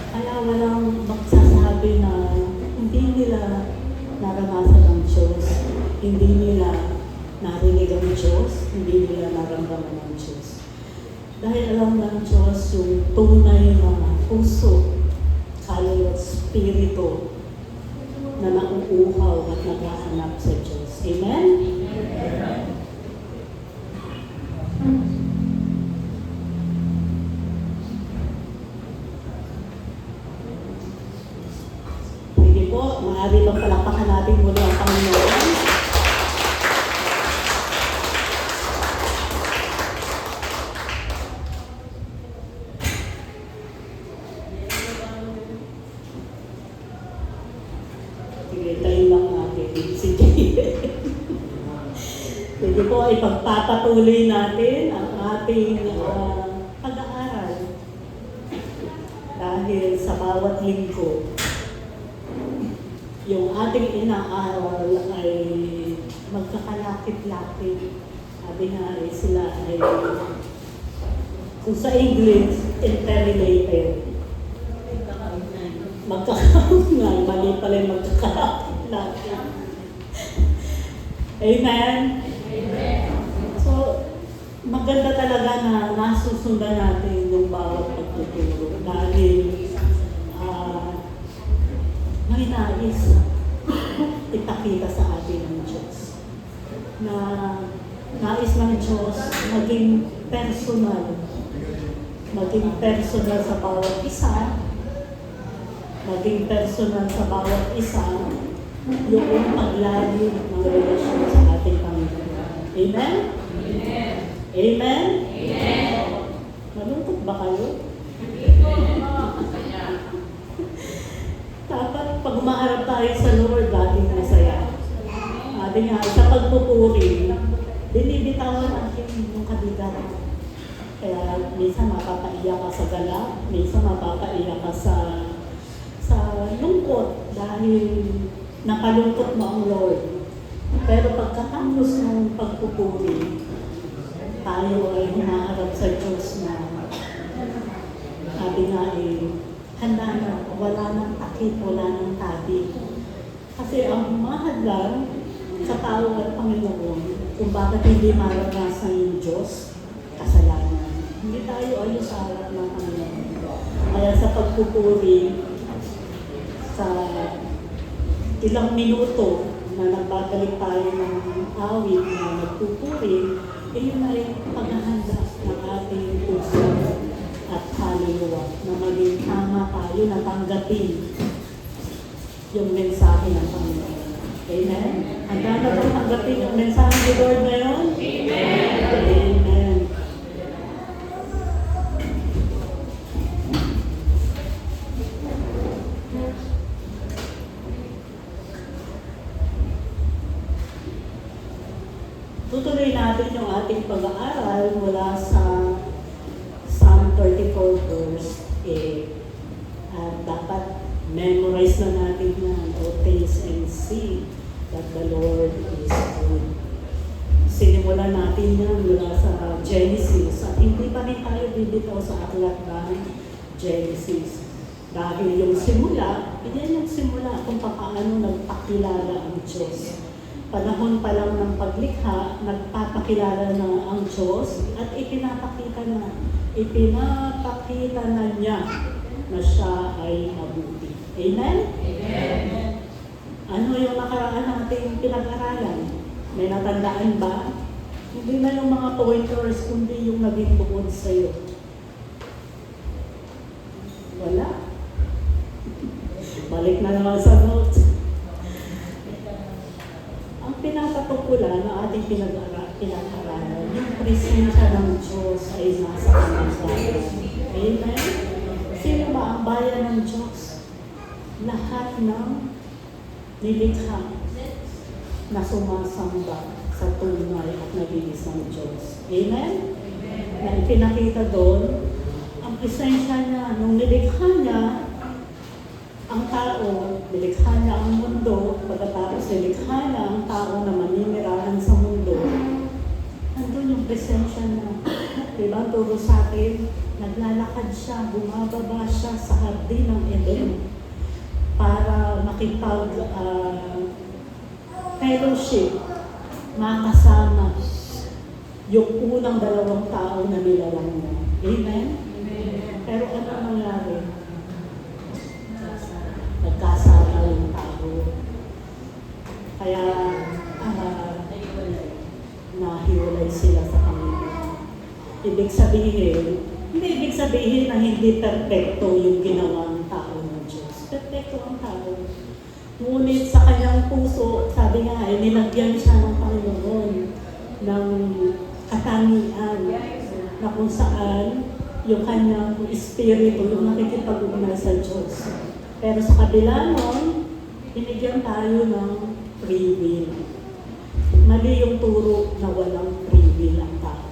Kaya walang magsasabi na hindi nila naranasan ang Diyos, hindi nila narinig ang Diyos, hindi nila naramdaman ang Diyos. Dahil alam ng Diyos yung tunay na puso, kaluluwa at spirito na nauuhaw at naghahanap sa Diyos. Amen? Pwede po, maaari bang palakpakan natin muli ang Panginoon? Sige, tayo lang natin. Sige. Pwede po, ipagpapatuloy natin ang ating pag-aaral. Dahil sa bawat linggo, yung ating inaaral ay magkakalapit-lapit. Sabi nga sila ay, kung sa English, interrelated. Magkakaunay, mali pala yung magkakalapit-lapit. Amen? Amen. So, maganda talaga na nasusundan natin yung bawat pagtuturo. Dahil, may nais ipakita sa atin ng Diyos. Na nais ng Diyos maging personal. Maging personal sa bawat isa. Maging personal sa bawat isa yung paglalim ng relasyon sa ating Panginoon. Amen? Amen? Amen? Amen? Malungkot ba kayo? Dapat pag umaharap tayo sa Lord, laging masaya. Sabi nga, sa pagpupuri, binibitawan natin yung kabigat. Kaya minsan mapapaiyak ka sa gala, minsan mapapaiyak ka sa lungkot dahil napalungkot mo ang Lord. Pero pagkatapos ng pagpupuri, tayo ay humaharap sa Diyos na sabi nga handa na, wala nang takip, wala nang tabi. Kasi ang mahalaga sa tao at Panginoon, kung bakit hindi maranasan yung Diyos, kasalanan. Hindi tayo ayos sa harap ng Panginoon. Kaya sa pagpupuri, sa ilang minuto na nagbabalik tayo ng awit na nagpupuri, yun ay paghahanda ng ating puso at kaluluwa na maging tama tayo na tanggapin yung mensahe ng Panginoon. Amen? Handa na ba tanggapin yung mensahe ni Lord ngayon? Amen! Amen! Tutuloy natin yung ating pag-aaral mula sa Psalm 34 verse 8. At dapat memorize na natin yan. O taste and see that the Lord is good. Sinimulan natin yan mula sa Genesis. At hindi pa rin tayo bibitaw sa aklat ng Genesis. Dahil yung simula, yan yung simula kung paano nagpakilala ang Diyos. Panahon pa lang ng paglikha, nagpapakilala na ang Diyos at ipinapakita na niya na siya ay mabuti. Amen? Amen. Ano yung nakaraan nating pinag-aralan? May natandaan ba? Hindi na yung mga pointers, kundi yung naging bukod sa'yo. Wala. Balik na naman sa notes. Ang pinapatukulan na ating pinag-aralan, yung presensya ng Diyos ay nasa kanang bayan. Amen? Sino ba ang bayan ng Diyos? Lahat ng nilikha na sumasamba sa tunay at nag-iisang Diyos. Amen? Na ipinakita doon, ang presensya niya, nung nilikha niya, ang tao, nilikha niya ang mundo, pagkatapos nilikha niya ang tao na maninirahan sa mundo, nandun yung presensya niya. di ba, turo sa atin, naglalakad siya, bumababa siya sa hardin ng Eden para fellowship, makasama yung unang dalawang tao na nilalang niya. Amen? Pero ano nangyari? Nagkasama yung tao. Kaya nahiwalay sila sa Panginoon. Hindi ibig sabihin na hindi perfecto yung ginawang tao ng Diyos. Perfecto ang tao. Ngunit sa kanyang puso, sabi nga, nilagyan siya ng Panginoon ng katangian na kung saan yung kanyang espiritu, yung nakikipag-ugnay sa Diyos. Pero sa kabila nun, binigyan tayo ng free will. Mali yung turo na walang free will ang tao.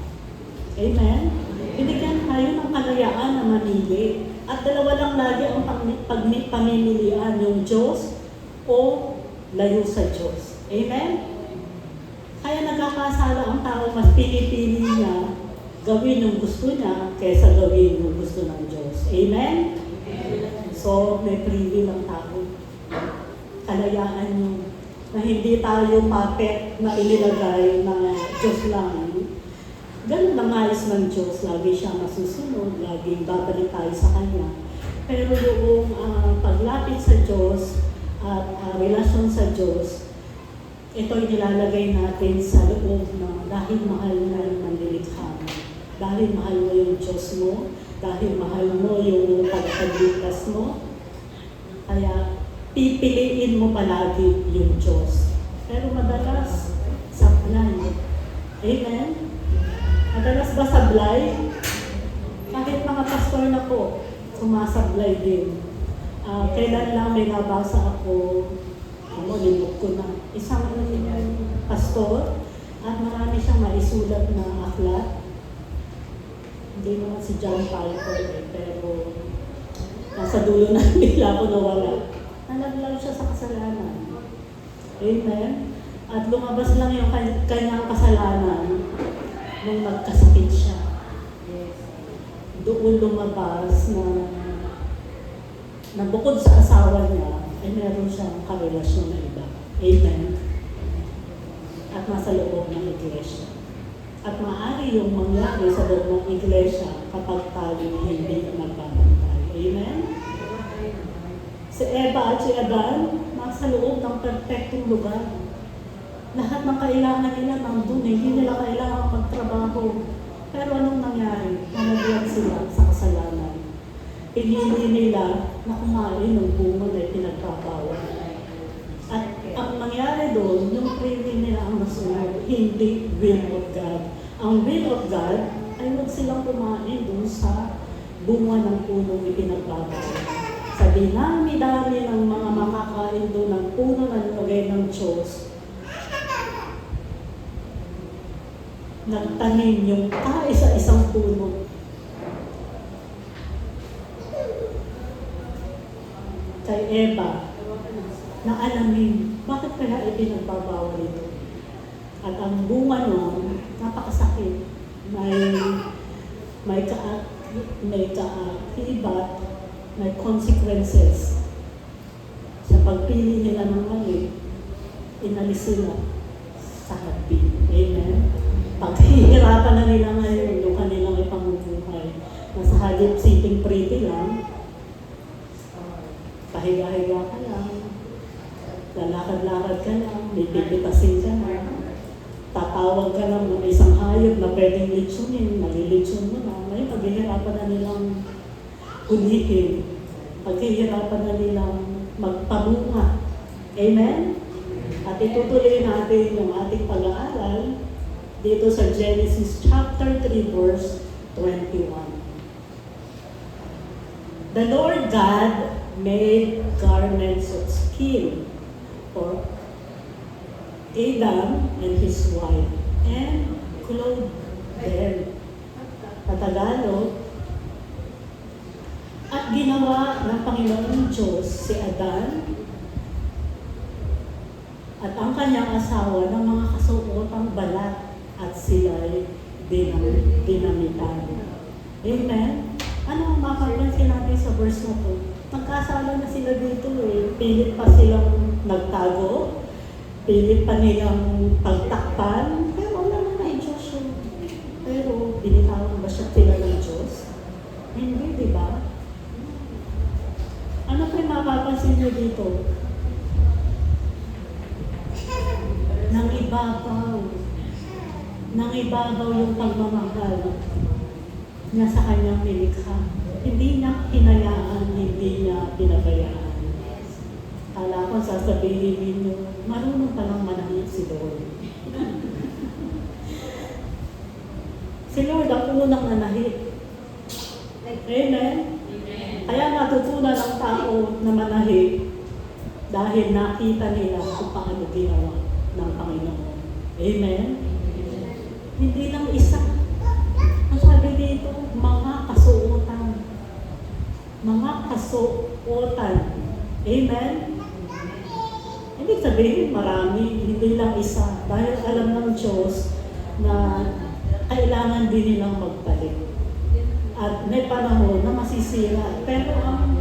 Amen? Binigyan tayo ng kalayaan na mamili. At dalawa lang lagi ang pamimilian, yung Diyos o layo sa Diyos. Amen? Kaya nagkakasala ang tao, mas pinipili niya gawin yung gusto niya kaysa gawin yung gusto ng Diyos. Amen? So, may free will ang tao. Kalayaan yung na hindi tayo puppet na inilagay na Diyos lang. Ganun ang ayos ng Diyos. Lagi siya masusunod, laging babalik tayo sa Kanya. Pero yung paglapit sa Diyos at relasyon sa Diyos, ito'y nilalagay natin sa loob na dahil mahal na yung manlilikha mo. Dahil mahal mo yung Diyos mo, dahil mahal mo yung pagpagligtas mo, kaya pipiliin mo palagi yung Diyos. Pero madalas, sablay. Amen? Madalas ba sablay? Kahit mga pastor na po, sumasablay din. Kailan lang may nabasa ako, limot ko na, isang pastor, at marami siyang maisulat na aklat. Hindi naman si John Piper, pero nasa dulo na nila ako nawala. Nalaglag siya sa kasalanan. Amen? At lumabas lang yung kanyang kasalanan nung nagkasakit siya. Doon lumabas na bukod sa asawa niya, ay meron siyang karelasyon na iba. Amen? At nasa loob ng iglesia. At maaari yung mangyari sa loob ng iglesia kapag tayo hindi nagbabantay. Amen? Si Eva at si Adan, nasa loob ng perfectong lugar. Lahat ng kailangan nila nandun, hindi nila kailangan magtrabaho. Pero anong nangyari? Nalagyan sila sa kasalanan. Pinili nila na kumain ng bunga na pinagbabawal. At ang nangyari doon, yung free will nila ang nasunod, hindi will of God. Ang will of God ay huwag silang kumain doon sa bunga ng punong ipinagbabawal. Sa dinami-dami ng mga makakain doon ng puno na nilagay ng Diyos, nagtanim yung kaisa-isang puno. Kay Eva, na alamin, bakit kaya ipinagbabawal ito? At ang bunga nun, napakasakit. May kaakibat, may consequences. Sa pagpili nila ng mali, inalis sila sa hardin. Amen? Paghihirapan na nila ngayon yung kanilang ipamumuhay. Nasa halip sitting pretty lang, pahiga-higa ka lang, lalakad-lakad ka lang, may pipitasin ka na, tatawag ka lang ng isang hayop na pwedeng litsunin, nalilitsun mo na, ngayon paghihirapan na nilang ulihin, paghihirapan na nilang magpamunga. Amen? At itutuloy natin yung ating pag-aaral dito sa Genesis chapter 3 verse 21. The Lord God made garments of skin for Adam and his wife and clothed them. Tagalog, at ginawa ng Panginoong Diyos si Adan at ang kanyang asawa ng mga kasuotang balat at sila'y dinamitan. Amen? Ano ang mapapansin natin sa verse na to? Nagkasala na sila dito eh. Pilit pa silang nagtago. Pilit pa nilang pagtakpan. Pero wala na ay Diyos yun. Pero binitawan ba siya sila ng Diyos? Hindi, di ba? Ano pa yung mapapansin niyo dito? Nangibabaw yung pagmamahal niya sa kanyang nilikha. Hindi niya hinayaan, hindi niya pinabayaan. Kala ko sasabihin ninyo, marunong palang manahit si Lord. Si Lord ang unang nanahit. Amen? Kaya natutunan ang tao na manahit dahil nakita nila kung paano ginawa ng Panginoon. Amen? Hindi lang isa. Ang sabi dito, mga kasuotan. Mga kasuotan. Amen? Hindi sabihin marami, hindi lang isa. Dahil alam ng Diyos na kailangan din nilang magpalit. At may panahon na masisira. Pero ang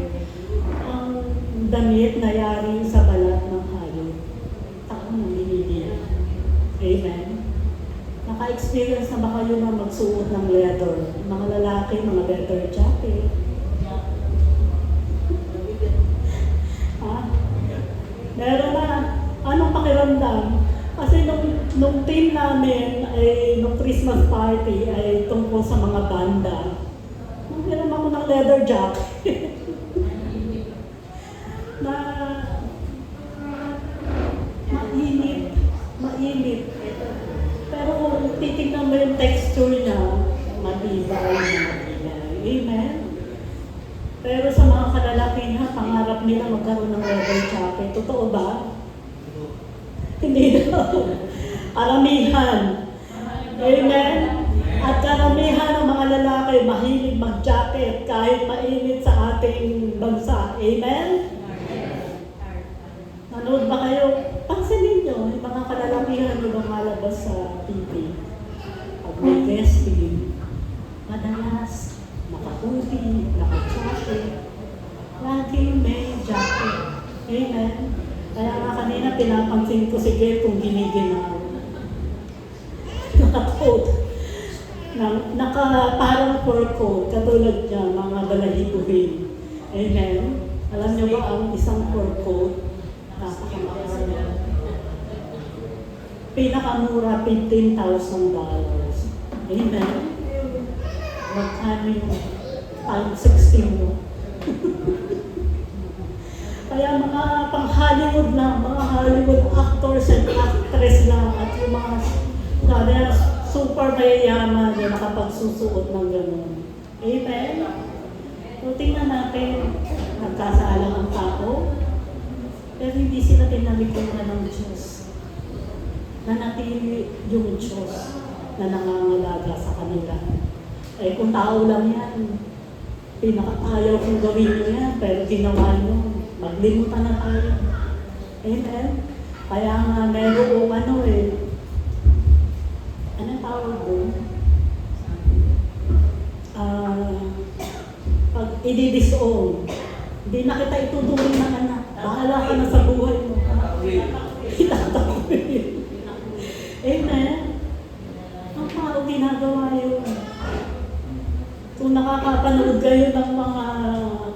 damit na yari sa balat ng hayop, tao nang binibigyan. Amen? Naka-experience na ba kayo na magsuot ng leather? Mga lalaki, mga leather jacket. Ha? Meron na. Anong pakiramdam? Kasi nung team namin, ay, nung Christmas party, ay tungkol sa mga banda. Naghiram ako ng leather jacket. na mainit. Pero kung titignan mo yung texture niya, matibay. Amen? Pero sa mga kalalakihan, pangarap nila magkaroon ng leather jacket. Totoo ba? Hindi daw. Karamihan. Amen? At karamihan ng mga lalaki mahilig mag-jacket kahit mainit sa ating bansa. Amen? Nanood ba kayo? Pansinin nyo, yung mga kalalakihan yung lumalabas sa TV. Pag may guesting, madalas, naka-hoodie, naka-jacket, laging may jacket. Amen? Kaya nga kanina pinapansin ko si Gail kung giniginaw. Naka-coat. Parang fur coat, katulad niya, mga balahituhin. Amen? Alam niyo ba ang isang fur coat? Napakamahal niya. Pinakamura, $15,000. Amen? Magkano yung times 16 mo? Kaya mga pang-Hollywood na, mga Hollywood actors and actress lang at yung mga super mayayaman na nakapagsusuot ng gano'n. Amen? So tingnan natin, nagkasaalang ang tao, pero hindi sila tinalikuran ng Diyos. Nanatili yung Diyos na nangangalaga sa kanila. Eh kung tao lang yan, pinakatayaw kong gawin nyo yan, pero ginawa nyo, maglimutan na tayo. Amen? Kaya nga merong anong tawag doon? Pag i-disown, hindi na kita itutuloy ng anak. Bahala ka na sa buhay mo. Itatakwin. Amen? Ang tao ginagawa yun. Kung nakakapanood kayo ng mga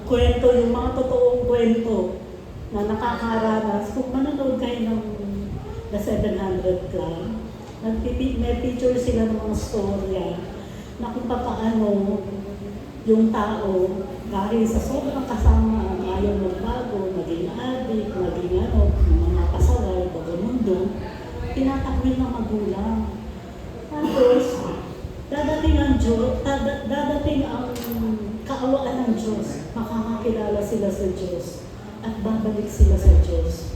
kwento, yung mga totoong kwento na nakakaranas, kung manonood kayo ng The 700 Club, may picture sila ng mga storya na kung paano yung tao dahil sa sobrang kasama ayaw magbago, maging adik, maging mga pasaway, pag-mundo, tinatakwil ng magulang. Tapos, dadating ang kaawaan ng Diyos, makakakilala sila sa Diyos at babalik sila sa Diyos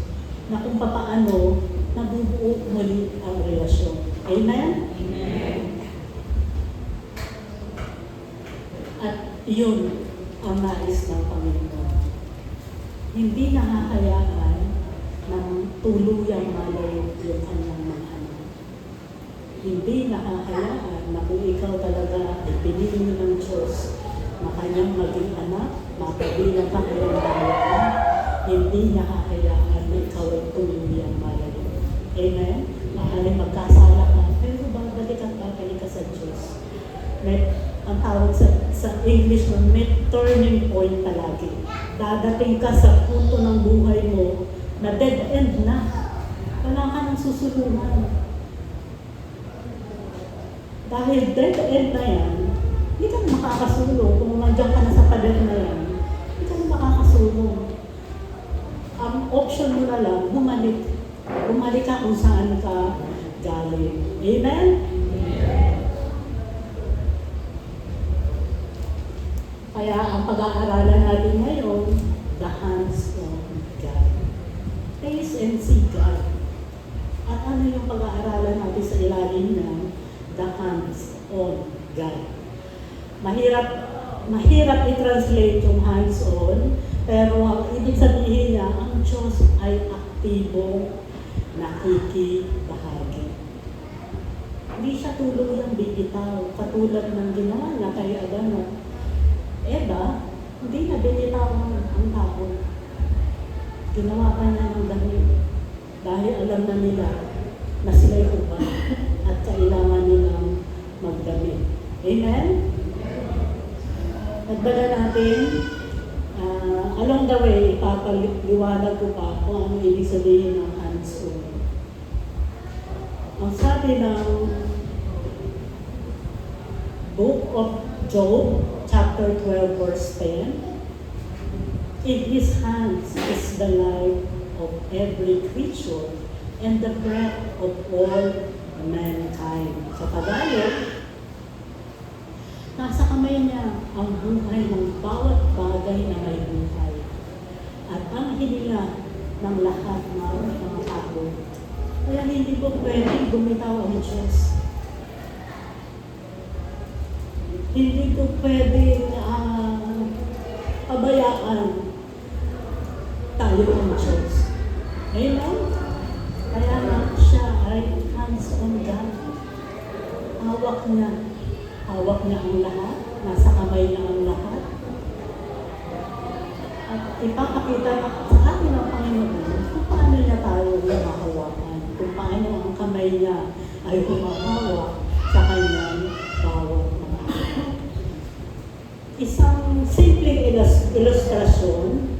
na kung paano nabubuo muli ang relasyon. Amen? Amen. At yun ang nais ng Panginoon. Hindi nahahayaan ng tuluyang malayo yung kanyang mga anak. hindi nakakayaan na kung ikaw talaga ay pinili ng Diyos na kanyang maging anak, mapabilang ka kayang bayan, hindi nakakayaan na ikaw ay tuluyang malayo. Amen? Maaaring magkasala ka, pero babalik at babalik ka sa Diyos. Ang tawag sa English mo, may turning point palagi. Dadating ka sa punto ng buhay mo na dead end na. Wala ka nang susulungan. Dahil dead end na yan, hindi ka na makakasulong. Kung nandiyan ka na sa pader na yan, hindi ka na makakasulong. Ang option mo na lang, bumalik. Bumalik ka kung saan ka galing. Amen? Kaya ang pag-aaralan natin ngayon, the hands of God. Taste and see God. At ano yung pag-aaralan natin sa ilalim ng the hands on God? Mahirap i-translate yung hands on, pero ang ibig sabihin niya, ang Diyos ay aktibong nakikibahagi. Hindi siya tuluyang bibitaw, katulad ng ginawa niya kay Adan. Eva, hindi na binitaw ang tao. Ginawa pa niya ng damit dahil alam na nila na sila'y hubad at kailangan nilang magdamit. Amen? Nagdala natin, along the way, ipapaliwanag ko pa kung ano ibig sabihin ng hands-on. Ang sabi ng Book of Job, chapter 12, verse 10, in His hands is the life of every creature and the breath of all mankind. Sa Tagalog, nasa kamay niya ang buhay ng bawat bagay na may buhay at ang hinila ng lahat ng mga tao. Kaya hindi po pwedeng bumitaw ang Diyos. Hindi ko pwedeng pabayaan tayo ang Diyos. Amen? Kaya nga siya ay hands on God. Hawak niya. Hawak niya ang lahat. Nasa kamay niya ang lahat. At ipapakita sa atin ng Panginoon kung paano niya tayo humahawakan. Kung paano ang kamay niya ay humahawak sa kanyang bawat mga. Isang simpleng ilustrasyon.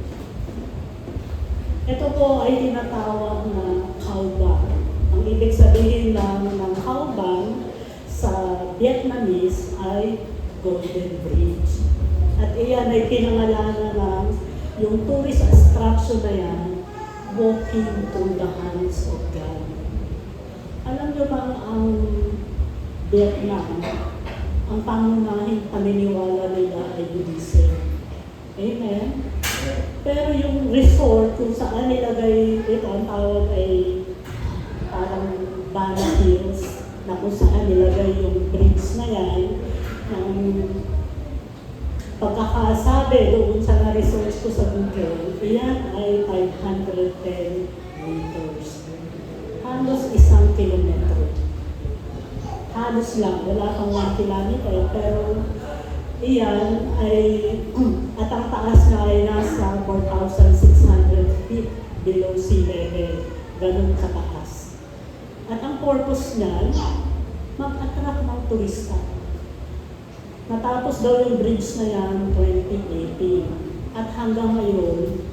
Ito po ay tinatawag na kaubang. Ang ibig sabihin lang ng kaubang sa Vietnamese ay Golden Bridge. At iyan ay pinangalanan ng yung tourist attraction na yan, walking through the hands of God. Alam niyo ba ang Vietnam, ang pangunahing paniniwala nila ay Buddhism. Amen? Pero yung resort kung saan nilagay ito, ang tawag ay parang Bana Hills, na kung saan nilagay yung bridge na yan, ng pagkakasabi doon sa na-research ko sa Google, iyan ay 510 meters. Halos 1 kilometro. Halos lang, wala pang 1 kilometer, pero iyan ay, at ang taas na ay nasa 4,600 feet below sea level. Ganun kataas. At ang purpose niyan, mag-attract ng turista. Natapos daw yung bridge na yan 2018. At hanggang ngayon,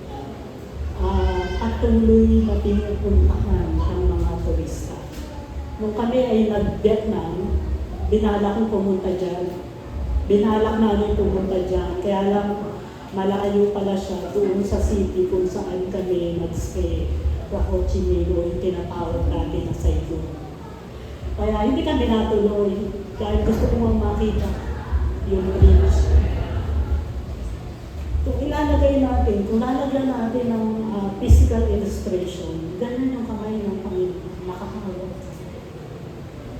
patuloy na pinupuntahan ng mga turista. Nung kami ay nag-Vietnam, binalak kong pumunta dyan. Binalak namin pumunta dyan. Kaya lang, malayo pala siya doon sa city kung saan kami nag-stay. Sa Ho Chi Minh, yung tinatawag natin na Saigon. Kaya hindi kami natuloy. Dahil gusto ko makita yung bridge. Kung ilalagay natin, kung lalagyan natin ng physical illustration, ganun yung kamay ng Panginoon, nakahawak.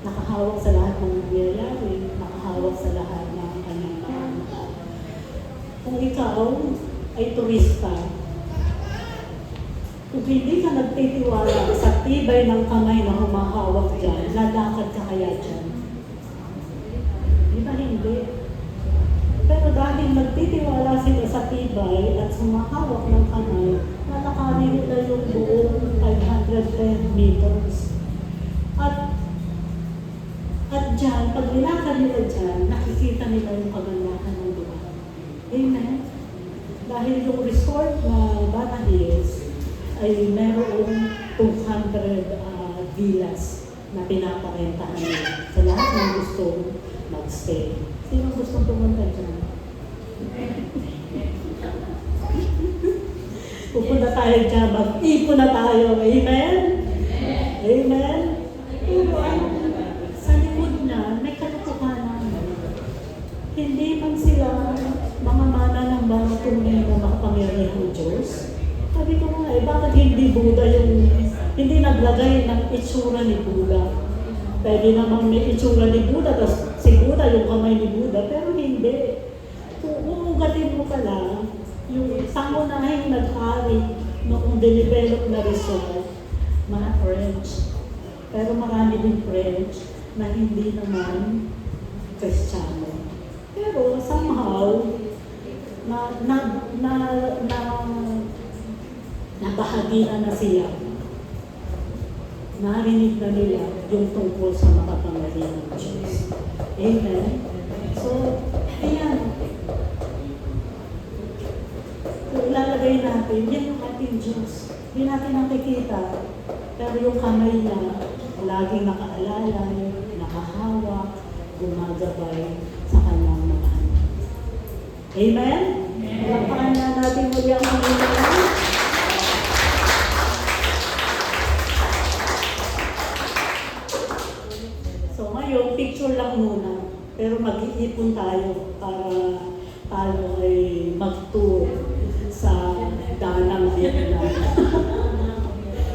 Nakahawak sa lahat ng nangyayari, nakahawak sa lahat ng kanyang mga. Kung ikaw ay turista, Kung hindi ka nagtitiwala sa tibay ng kamay na humahawak dyan, lalakad ka kaya dyan? Di ba hindi? Pero dahil nagtitiwala sila sa tibay at humahawak ng kamay, lalakarin nila yung buong 510 meters. At dyan, pag nilakad nila dyan, nakikita nila yung kagandahan ng lugar. Amen? Dahil yung resort na Bata Hills ay merong 200 villas na pinaparentahan nila sa lahat ng gustong mag-stay. Sino gustong pumunta dyan? Pupunta tayo dyan, mag-ipon na tayo. Amen? Amen? Pero sa likod na, may katotohanan. Hindi man sila mga mana ng mga tunay na makapangyarihang Diyos. Sabi ko nga bakit hindi Buddha hindi naglagay ng itsura ni Buddha? Pwede namang may itsura ni Buddha, tapos si Buddha yung kamay ni Buddha, pero hindi. Kung uugatin mo pala, yung pangunahing nag-ari noong dinevelop na resort, mga French. Pero marami din French na hindi naman Kristiyano. Pero somehow, nabahagian na sila. Narinig na nila yung tungkol sa makapangyarihan ng Diyos. Amen? So, ayan. Kung ilalagay natin, yan yung ating Diyos. Hindi natin nakikita. Pero yung kamay niya, laging nakaalalay, nakahawak, gumagabay sa kanyang mga anak. Amen? Lapakan na natin muli ang Panginoon. So ngayon, picture lang muna. Pero mag-iipon tayo para tayo ay mag-tour sa Danang Vietnam.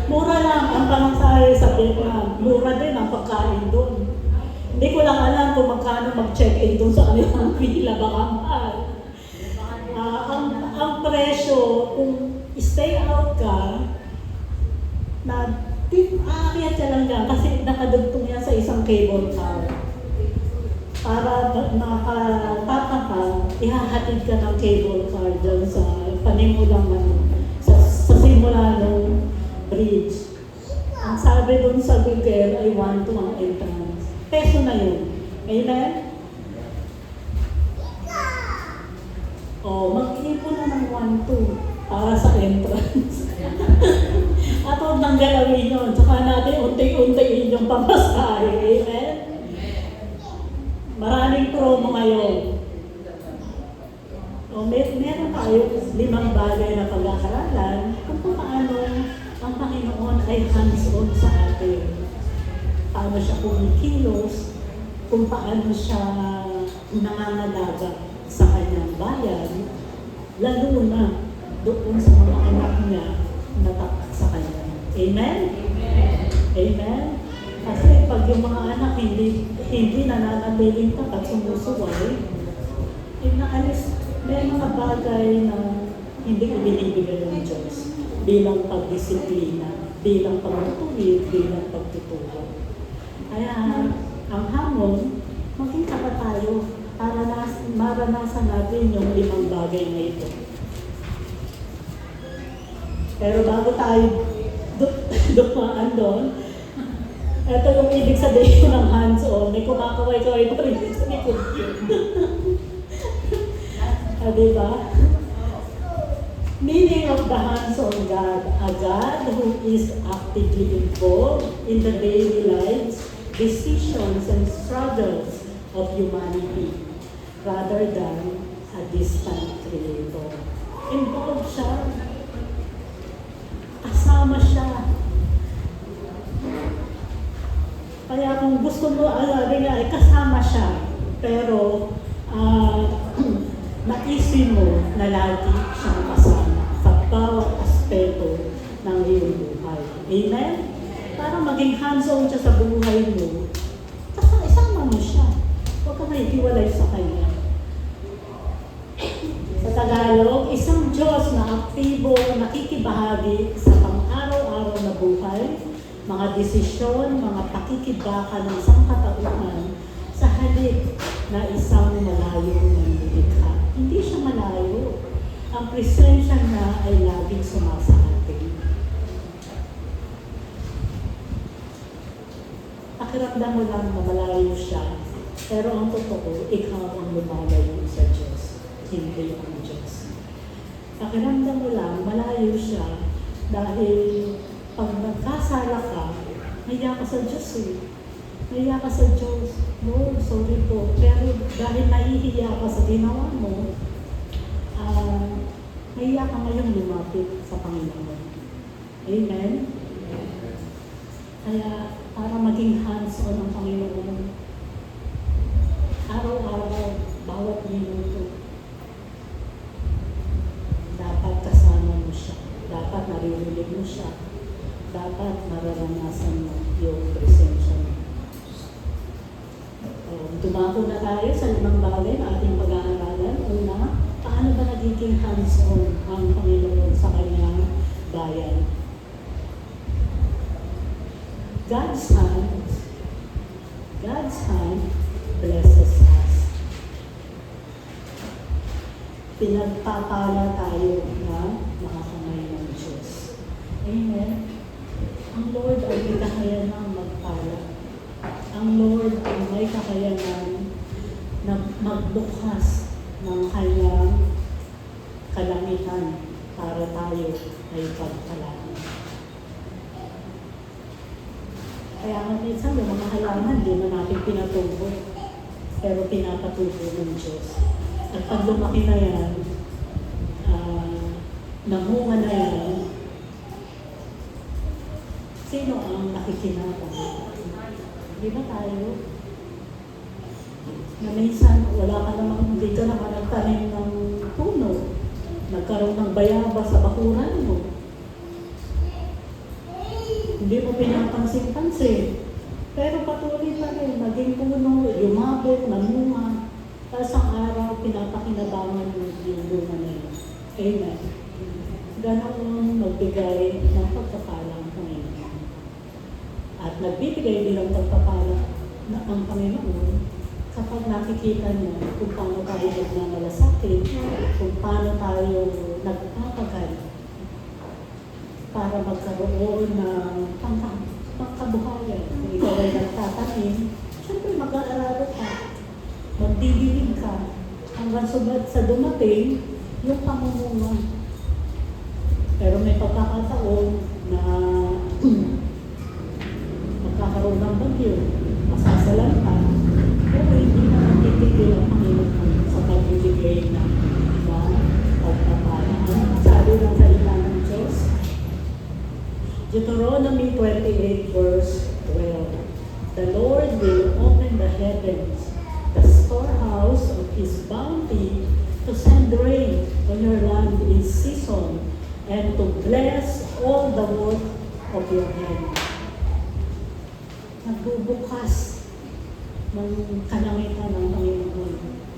Mura lang ang pamasahe sa Vietnam. Mura din ang pagkain doon. Hindi ko lang alam kung magkano mag-check-in doon sa kanilang pila. Baka mahal. Ang presyo, kung stay out ka, aakyat ka lang dyan kasi nakadugtong yan sa isang cable car. Para nakatapa ka, ihahatid ka ng cable car dyan sa panimulang sa simula ng bridge. Ang sabi doon sa Google ay 1 to ang entrance. Peso na yun. Amen? Mag-ipon na ng 1 to para sa entrance. At huwag nang galawin yun. Tsaka natin unti-untiin yung pamasahe. Amen? Maraming promo ngayon. Meron tayo 5 bagay na pag-aaralan kung paano ang Panginoon ay hands-on sa atin. Paano siya kumikilos, kung paano siya nangangalaga sa kanyang bayan, lalo na doon sa mga anak niya na tapat sa kanya. Amen? Amen? Kasi pag yung mga anak hindi nananatiling tapat sumusuway, may mga bagay na hindi ibinibigay ng Diyos bilang pagdisiplina, bilang pagtutuwid, bilang pagtuturo. Kaya ang hamon, maging tapat tayo para maranasan natin yung 5 bagay na ito. Pero bago tayo dumaan doon, ito yung ibig sabihin ng hands-on, may kumakaway-kaway pa rin sa likod. Diba? Meaning of the hands-on God, a God who is actively involved in the daily lives, decisions, and struggles of humanity, rather than a distant creator. Involved siya. Kasama siya. Kaya kung gusto mo, ay kasama siya. Pero, naisip mo na lagi siyang kasama sa bawat aspeto ng iyong buhay. Amen? Para maging hands-on siya sa buhay mo, isama mo siya. Huwag ka mahihiwalay sa kanya. Sa Tagalog, isang Diyos na aktibo, nakikibahagi sa mga desisyon, mga pakikibaka ng sangkatauhan sa halip na isang malayo ng nilikha. Hindi siya malayo. Ang presensya na ay laging sumasa atin. Pakiramdam mo lang na malayo siya, pero ang totoo, ikaw ang lumalayo sa Diyos, hindi ang Diyos. Pakiramdam mo lang, malayo siya, dahil pag nagkasala ka, nahiya ka sa Diyos eh. Nahiya ka sa Diyos. Lord, sorry po. Pero dahil nahihiya ka sa ginawa mo, nahiya ka ngayong lumapit sa Panginoon. Amen? Kaya para maging hands-on ang Panginoon, araw-araw, bawat minuto, dapat kasama mo siya. Dapat naririnig mo siya. Dapat mararanasan mo yung presensya mo. Dumako na tayo sa 5 bagay na ating pag-aaralan. Una, paano ba nagiging hands-on ang Panginoon sa kanyang bayan? God's hand blesses us. Pinagpapala tayo na makakamay ng Diyos. Amen? Ang Lord ay may kakayanang magpala. Ang Lord ay may kakayanan na magbukas ng kanyang kalamitan para tayo ay pagpalaan. Kaya nga minsan yung mga halaman, hindi na natin pinatubo, pero pinapatubo ng Diyos. At pag lumaki na yan, namunga na yan, sino ang nakikinabang? Di ba tayo? Na minsan, wala ka namang, hindi ka naman nagtanim ng puno. Nagkaroon ng bayaba sa bakuran mo. Hindi mo pinapansin-pansin. Pero patuloy pa rin, naging puno, lumabot, namunga. Tapos ang araw, pinapakinabangan mo yung bunga na yun. Amen. Ganoon magbigay ng pagpapalang Panginoon. At nagbibigay din ng pagpapala ang Panginoon kapag nakikita niya kung paano tayo nagmamalasakit, kung paano tayo nagpapagal para magkaroon ng pangkabuhayan. Kung ikaw ay nagtatanim, syempre mag-aalala ka, magdidilig ka, hanggang sa dumating yung pamumunga. Pero may pagkakataon na magkakaroon ng bagyo, masasalan ka, pero hindi na natitigil ang Panginoon sa pagbibigay ng pagpapala. Ano sabi ng salita ng Diyos? Deuteronomy 28 verse 12. The Lord will open the heavens, the storehouse of His bounty, to send rain on your land in season, and to bless all the work of your hand. Nagbubukas ng kalangitan ng Panginoon.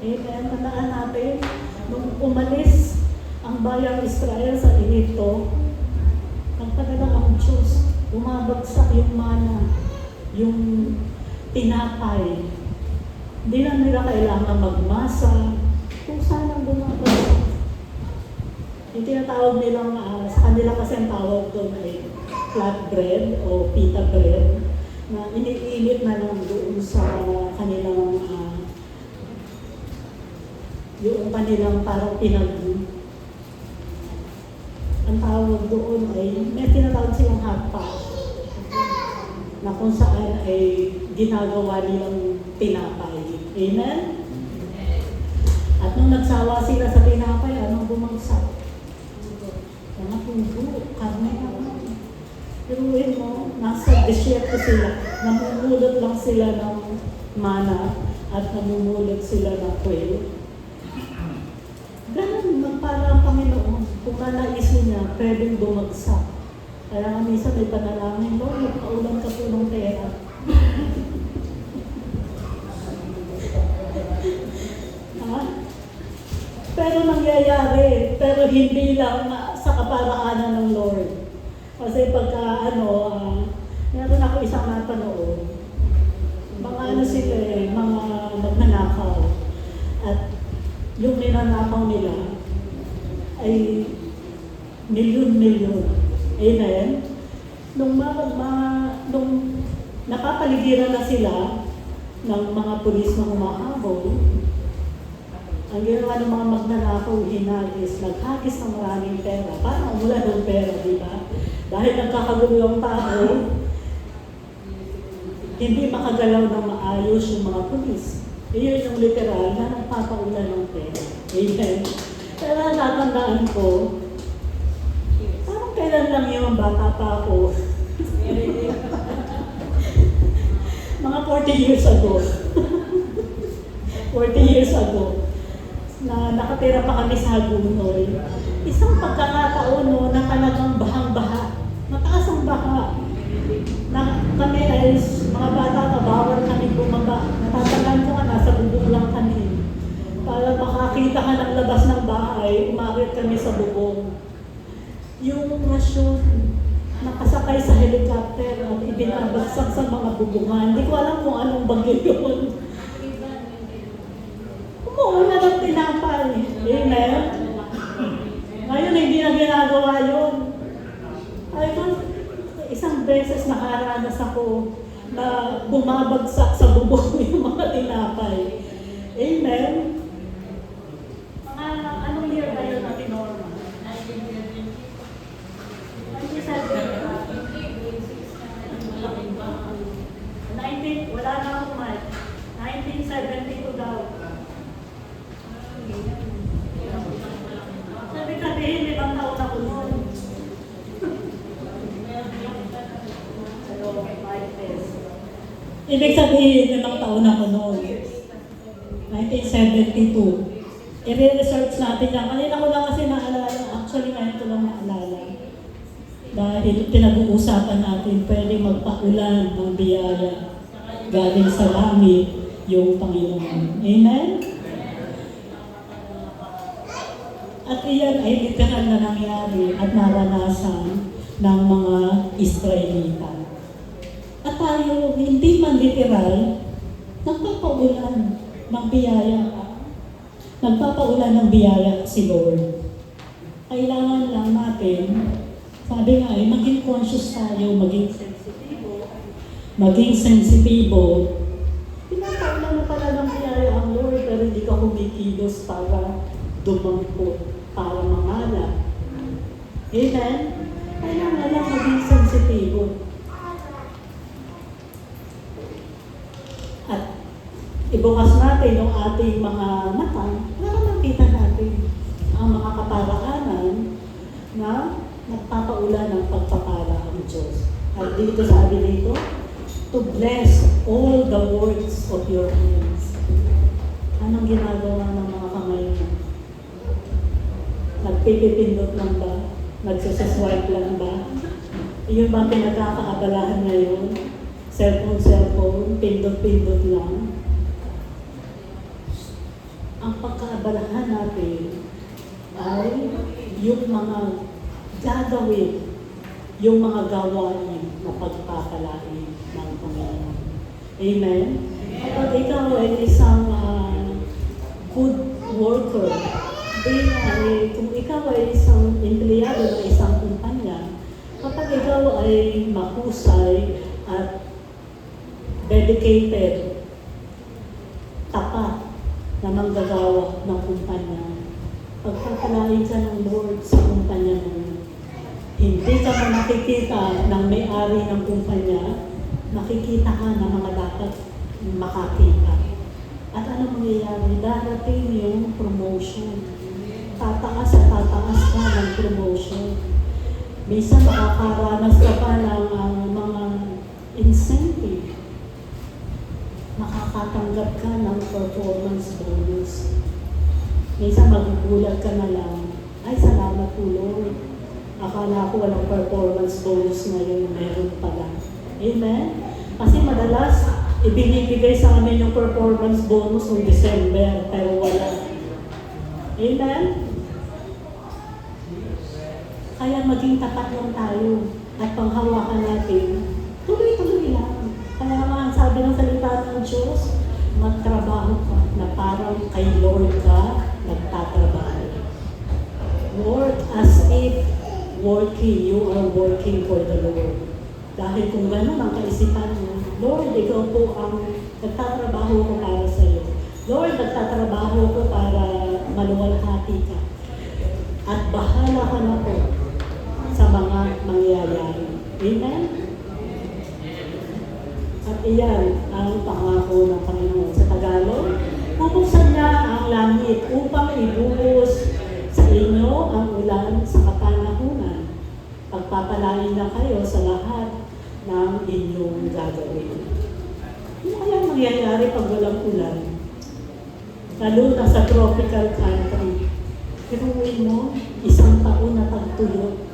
Amen. Tandaan natin, nung umalis ang bayang Israel sa Egypto, nagpadala ang Diyos, bumabagsak yung mana, yung tinapay. Hindi na nila kailangan magmasa, kung saan ang bumabagsak. Yung tinatawag nilang, sa kanila kasi ang tawag doon ay flat bread o pita bread, na iniinit na lang doon sa kanilang, yung kanilang parang ang tawag doon ay, may tinatawag silang hot pot, na kung saan ay ginagawa nilang tinapay. Amen? At nung nagsawa sila sa tinapay, anong bumagsak? Mga tubo, karne na lang. Piruin mo, nasa desierto sila, namumulot lang sila ng mana at namumulot sila ng quail. Ganun, magpala ang Panginoon. Kung nanaisin niya, pwedeng bumagsak. Kaya nga minsan may panalangin, Lord, magpaulan ka po ng pera. Pero nangyayari, pero hindi lang sa kaparaanan ng Lord. Kasi pagka isang napanood, mga ano sila eh, mga magnanakaw. At yung ninanakaw nila ay milyon-milyon. Amen? Nung napapaligiran na sila ng mga pulis na humahabol, ang ginawa ng mga magnanakaw, hinagis, naghagis ng maraming pera. Parang umulan ng pera, di ba? Dahil nagkakagulo yung tao, hindi makagalaw ng maayos yung mga pulis. Iyon yung literal na nagpapaulan ng pera. Amen. Pero natandaan ko, parang kailan lang yung bata pa ako. Mga 40 years ago. 40 years ago. Na nakatira pa kami sa Hagunoy. Isang pagkakataon no, na talagang bahang-baha. Mataas ang baha. Na kami ay mga bata, bawal kami bumaba. Natatandaan ko nga, nasa bubong lang kami. Para makakita ka ng labas ng bahay, umakit kami sa bubong. Yung rasyon, nakasakay sa helicopter at ibinabagsak sa mga bubungan. Hindi ko alam kung anong bagyo yun. Umuuna ng tinapay. Amen? Ngayon, hindi na ginagawa yun. Ay, isang beses nakaranas ako na bumabagsak sa bubong yung mga tinapay. Amen? Anong year ba yun natin, Norma? 19, wala na akong mic. 1972 daw. Sabi sabihin, 5 taon ako noon. Ibig sabihin, 5 taon ako noon. 1972. I-research natin yan. Kanina ko lang kasi naalala. Actually, ngayon ko lang naalala. Dahil pinag-uusapan natin, pwede magpaulan ng biyaya galing sa langit yung Panginoon. Amen? At iyan ay literal na nangyari at naranasan ng mga Israelita. At tayo, hindi man literal, nagpapaulan ng biyaya. Nagpapaulan ng biyaya si Lord. Kailangan lang natin, sabi nga ay maging conscious tayo, maging sensitibo. Pinapaulan na pala ng biyaya ang Lord, pero hindi ka kumikilos para dumampot, para mangalap. Amen? Kailangan lang maging sensitibo. At ibukas natin yung ating mga mata para makita natin ang mga kaparaanan na nagpapaulan ng pagpapala ang Diyos. At dito sabi dito, to bless all the works of your hands. Anong ginagawa ng mga kamay mo? Nagpipipindot lang ba? Nagsasaswipe lang ba? Iyon ba pinagkakaabalahan ngayon? Cellphone, pindot-pindot lang. Ang pagkaabalahan natin ay yung mga gagawin, yung mga gawain na pagpapalain ng Panginoon. Amen? Kapag ikaw ay isang good worker, kung ikaw ay isang empleyado ng isang kumpanya, kapag ikaw ay mahusay at dedicated, tapat na manggagawa ng kumpanya, pagpapalain ka ng Lord sa kumpanya mo, hindi ka man nakikita ng may-ari ng kumpanya, nakikita ka ng mga dapat makakita. At ano mangyayari? Darating yung promotion. Tataas at tataas ka ng promotion. Minsan makakaranas ka pa ng mga incentive. Makakatanggap ka ng performance bonus. Minsan magugulat ka na lang, ay salamat po Lord. Akala ko walang performance bonus ngayon, meron pala. Amen? Kasi madalas, ibinibigay sa amin yung performance bonus noong December, pero wala. Amen? Kaya maging tapat lang tayo at panghawakan natin, tuloy-tuloy lang. sabi ng salita ng Diyos, magtrabaho ka na parang kay Lord ka nagtatrabaho. Work as if you are working for the Lord. Dahil kung gano'n ang kaisipan mo, Lord, ikaw po ang nagtatrabaho ko para sa iyo. Lord, nagtatrabaho ko para maluwalhati ka. At bahala ka na po sa mga mangyayari. Amen? At iyan ang pangako ng Panginoon sa Tagalog. Bubuksan niya ang langit upang ibuhos sa inyo ang ulan sa kapanahunan. Pagpapalain na kayo sa lahat ng inyong gagawin. Ano kaya mangyayari pag walang ulan? Lalo na sa tropical country. Pinuhin mo, isang taon na tagtulog.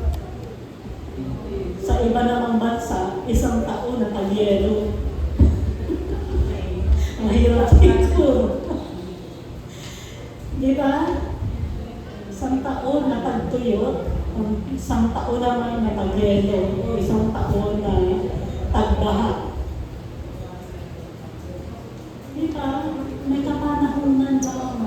Sa iba namang bansa, isang taon na tagyelo. Mahirap siguro. Di ba? Isang taon na tagtuyot, isang taon naman na tagyelo, o isang taon na tagbaha. Di ba? May kapanahunan lang.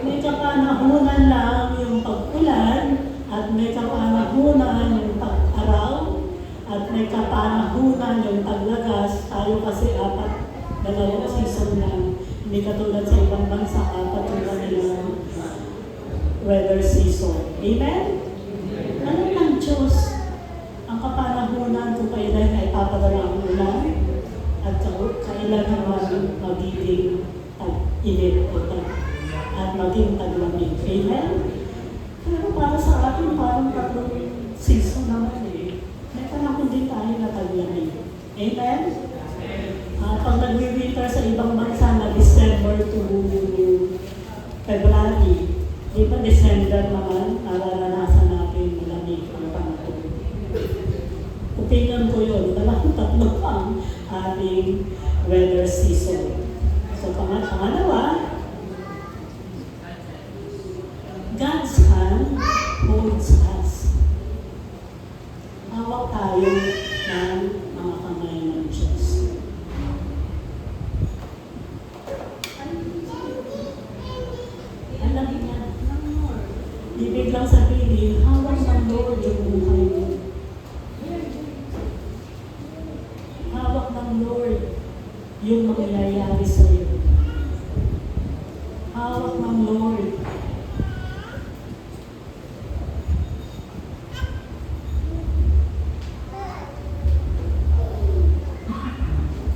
May kapanahunan lang yung pag-ulan, at may kapanahunan yung pag-araw, at may kapanahunan yung paglagas. Tayo kasi dalawang season lang. Hindi katulad sa ibang bansa, 4 yung kanilang weather season. Amen? Alam ng Diyos ang kapanahunan kung kailan ay papadala ang ulan at kailan naman magiging tag-init at maging taglamig. Amen? Pero para sa atin, parang 3 season naman eh. May panahon din tayo na taglamig. Amen? Pag nag-winter sa ibang bansa na December to February, di ba December naman, nararanasan natin malamig ang panahon. Opinion ko yun, tatlo ang ating weather season. So, pangalawa, God's hand holds us. Hawak tayo ng mga kamay ng Diyos. Alam niya, ibig lang sabihin, hawak ng Lord yung buhay mo. Hawak ng Lord yung mangyayari sa iyo. Hawak ng Lord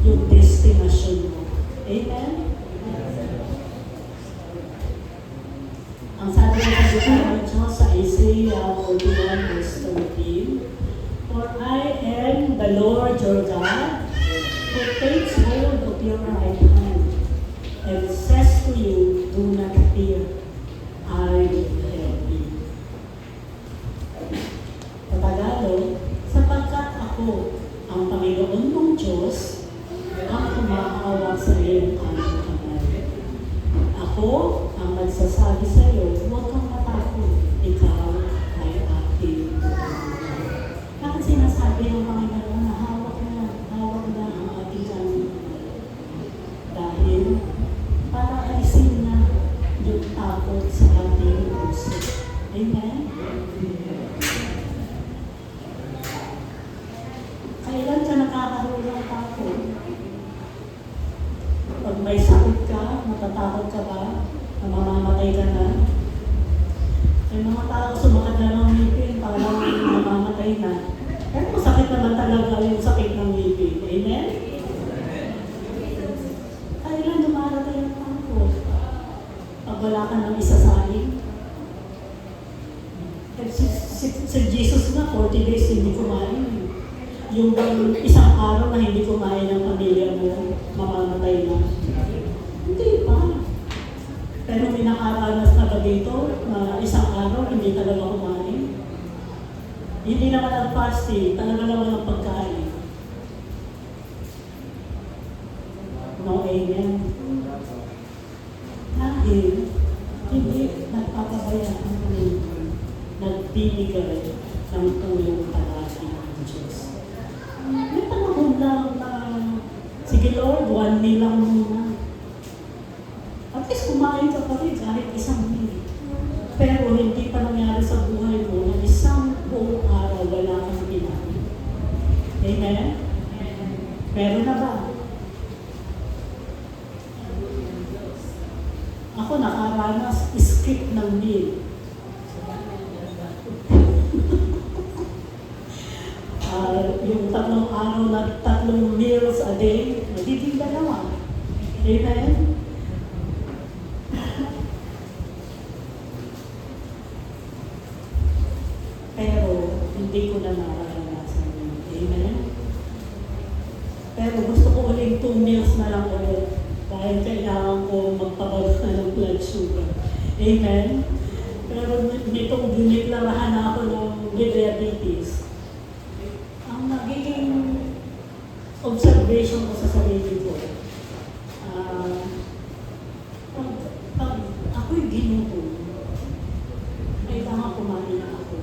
yung destination mo. Amen? Ang sabi ng salita ng Diyos sa Isaiah 41 verse 13, "For I am the Lord your God, who takes hold of your right hand, and says to you, do not fear, I will help you." Sa Tagalog, sapagkat ako ang Panginoon mong Diyos, ang kumahawak sa iyong kanyang kamay. Ako ang magsasabi sa iyo, huwag kang matakot, ikaw ay aking tutulungan. Bakit sinasabi ng Panginoon na hawak na ang ating kamay? Dahil para alisin na yung takot sa ating puso. Amen? Kailan ka nakakaroon ng takot? Pag may sakit ka, matatakot ka ba? Na mamamatay ka na? May mga tao sumakit na ng ngipin, parang mamamatay na. Pero masakit naman talaga yung sakit ng ngipin. Amen? Kailan dumarating ang takot? Pag wala ka ng isasaling? Si Jesus na 40 days hindi kumain. Yung isang araw na hindi kumain ng pamilya mo, mamamatay na. Hindi pa. Pero may nakaranas na ba dito na isang araw hindi talaga kumain? Hindi naman ang fasting, talaga naman ang pagkain. No, amen. Dahil hindi nagpapabayaan ang Panginoon, nagbibigay ng tulong palagi ng Diyos. May panahon lang na Sige Lord, 1 meal lang muna. At least kumain ka pa rin kahit isang meal. Pero hindi pa nangyari sa buhay mo na isang buong araw wala kang kinain. Amen? Meron na ba? Ako nakaranas, skip ng meal. Yung 3 araw na 3 meals a day, magiging 2. Amen? Pero hindi ko na nararanasan yun. Amen? Pero gusto ko ulit 2 meals na lang ulit. Dahil kailangan ko magpabalik na ng blood sugar. Amen? Pero nitong diniklarahan ako ng diabetes, ang nagiging observation ko sa sarili ko, pag ako'y ginutom, kailangan kumain na ako.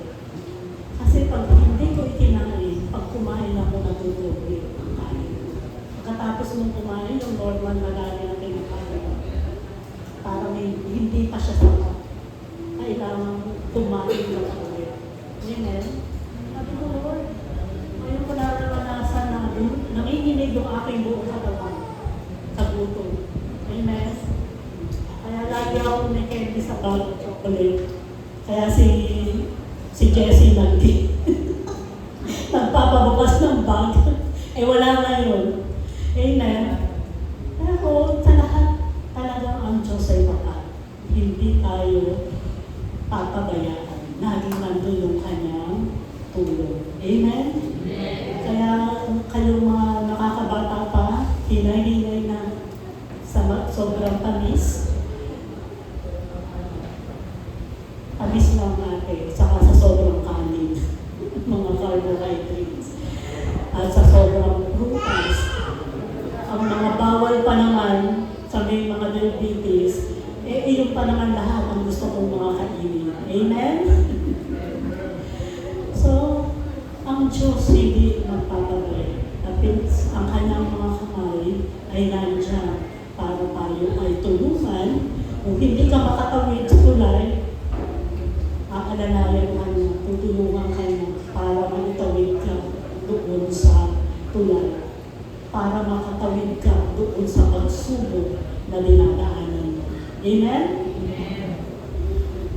Kasi pag hindi ko ikinain, pag kumain ako, natutuloy ang kain. Pagkatapos mong kumain, yung normal na lani na kinakain, parang hindi pa siya sapat. Kailangan kumain na ulit. Amen? Sabi ko, Lord, ngayon ko naranasan na nanginginig yung aking buong katawan sa gutom. Amen? Kaya lagi ako may candy sa bag, chocolate. Kaya si Jessie nagpapabukas ng bag. Wala na yun. Amen? Pero sa lahat, talagang ang Diyos ay tapat. Hindi tayo papabayaan. Laging nandun yung kanyang tulong. Amen? Kaya kayong mga nakakabata pa, hinay-hinay na sa sobrang tamis. Tamis lang natin, saka sa sobrang kanin, mga carbohydrates, at sa sobrang prutas. Ang mga bawal pa naman sa may mga diabetes, iyon pa naman lahat ang gusto kong mga kainin. Amen? So, ang Diyos hindi magpapabay. At ang kanyang mga kamay ay nandiyan para tayo ay tulungan. Kung hindi ka makatawid sa tulay, aalalayan ka niya, tutulungan ka niya para maitawid ka doon sa tulay. Para makatawid ka doon sa pagsubok na dinadaanan mo. Amen?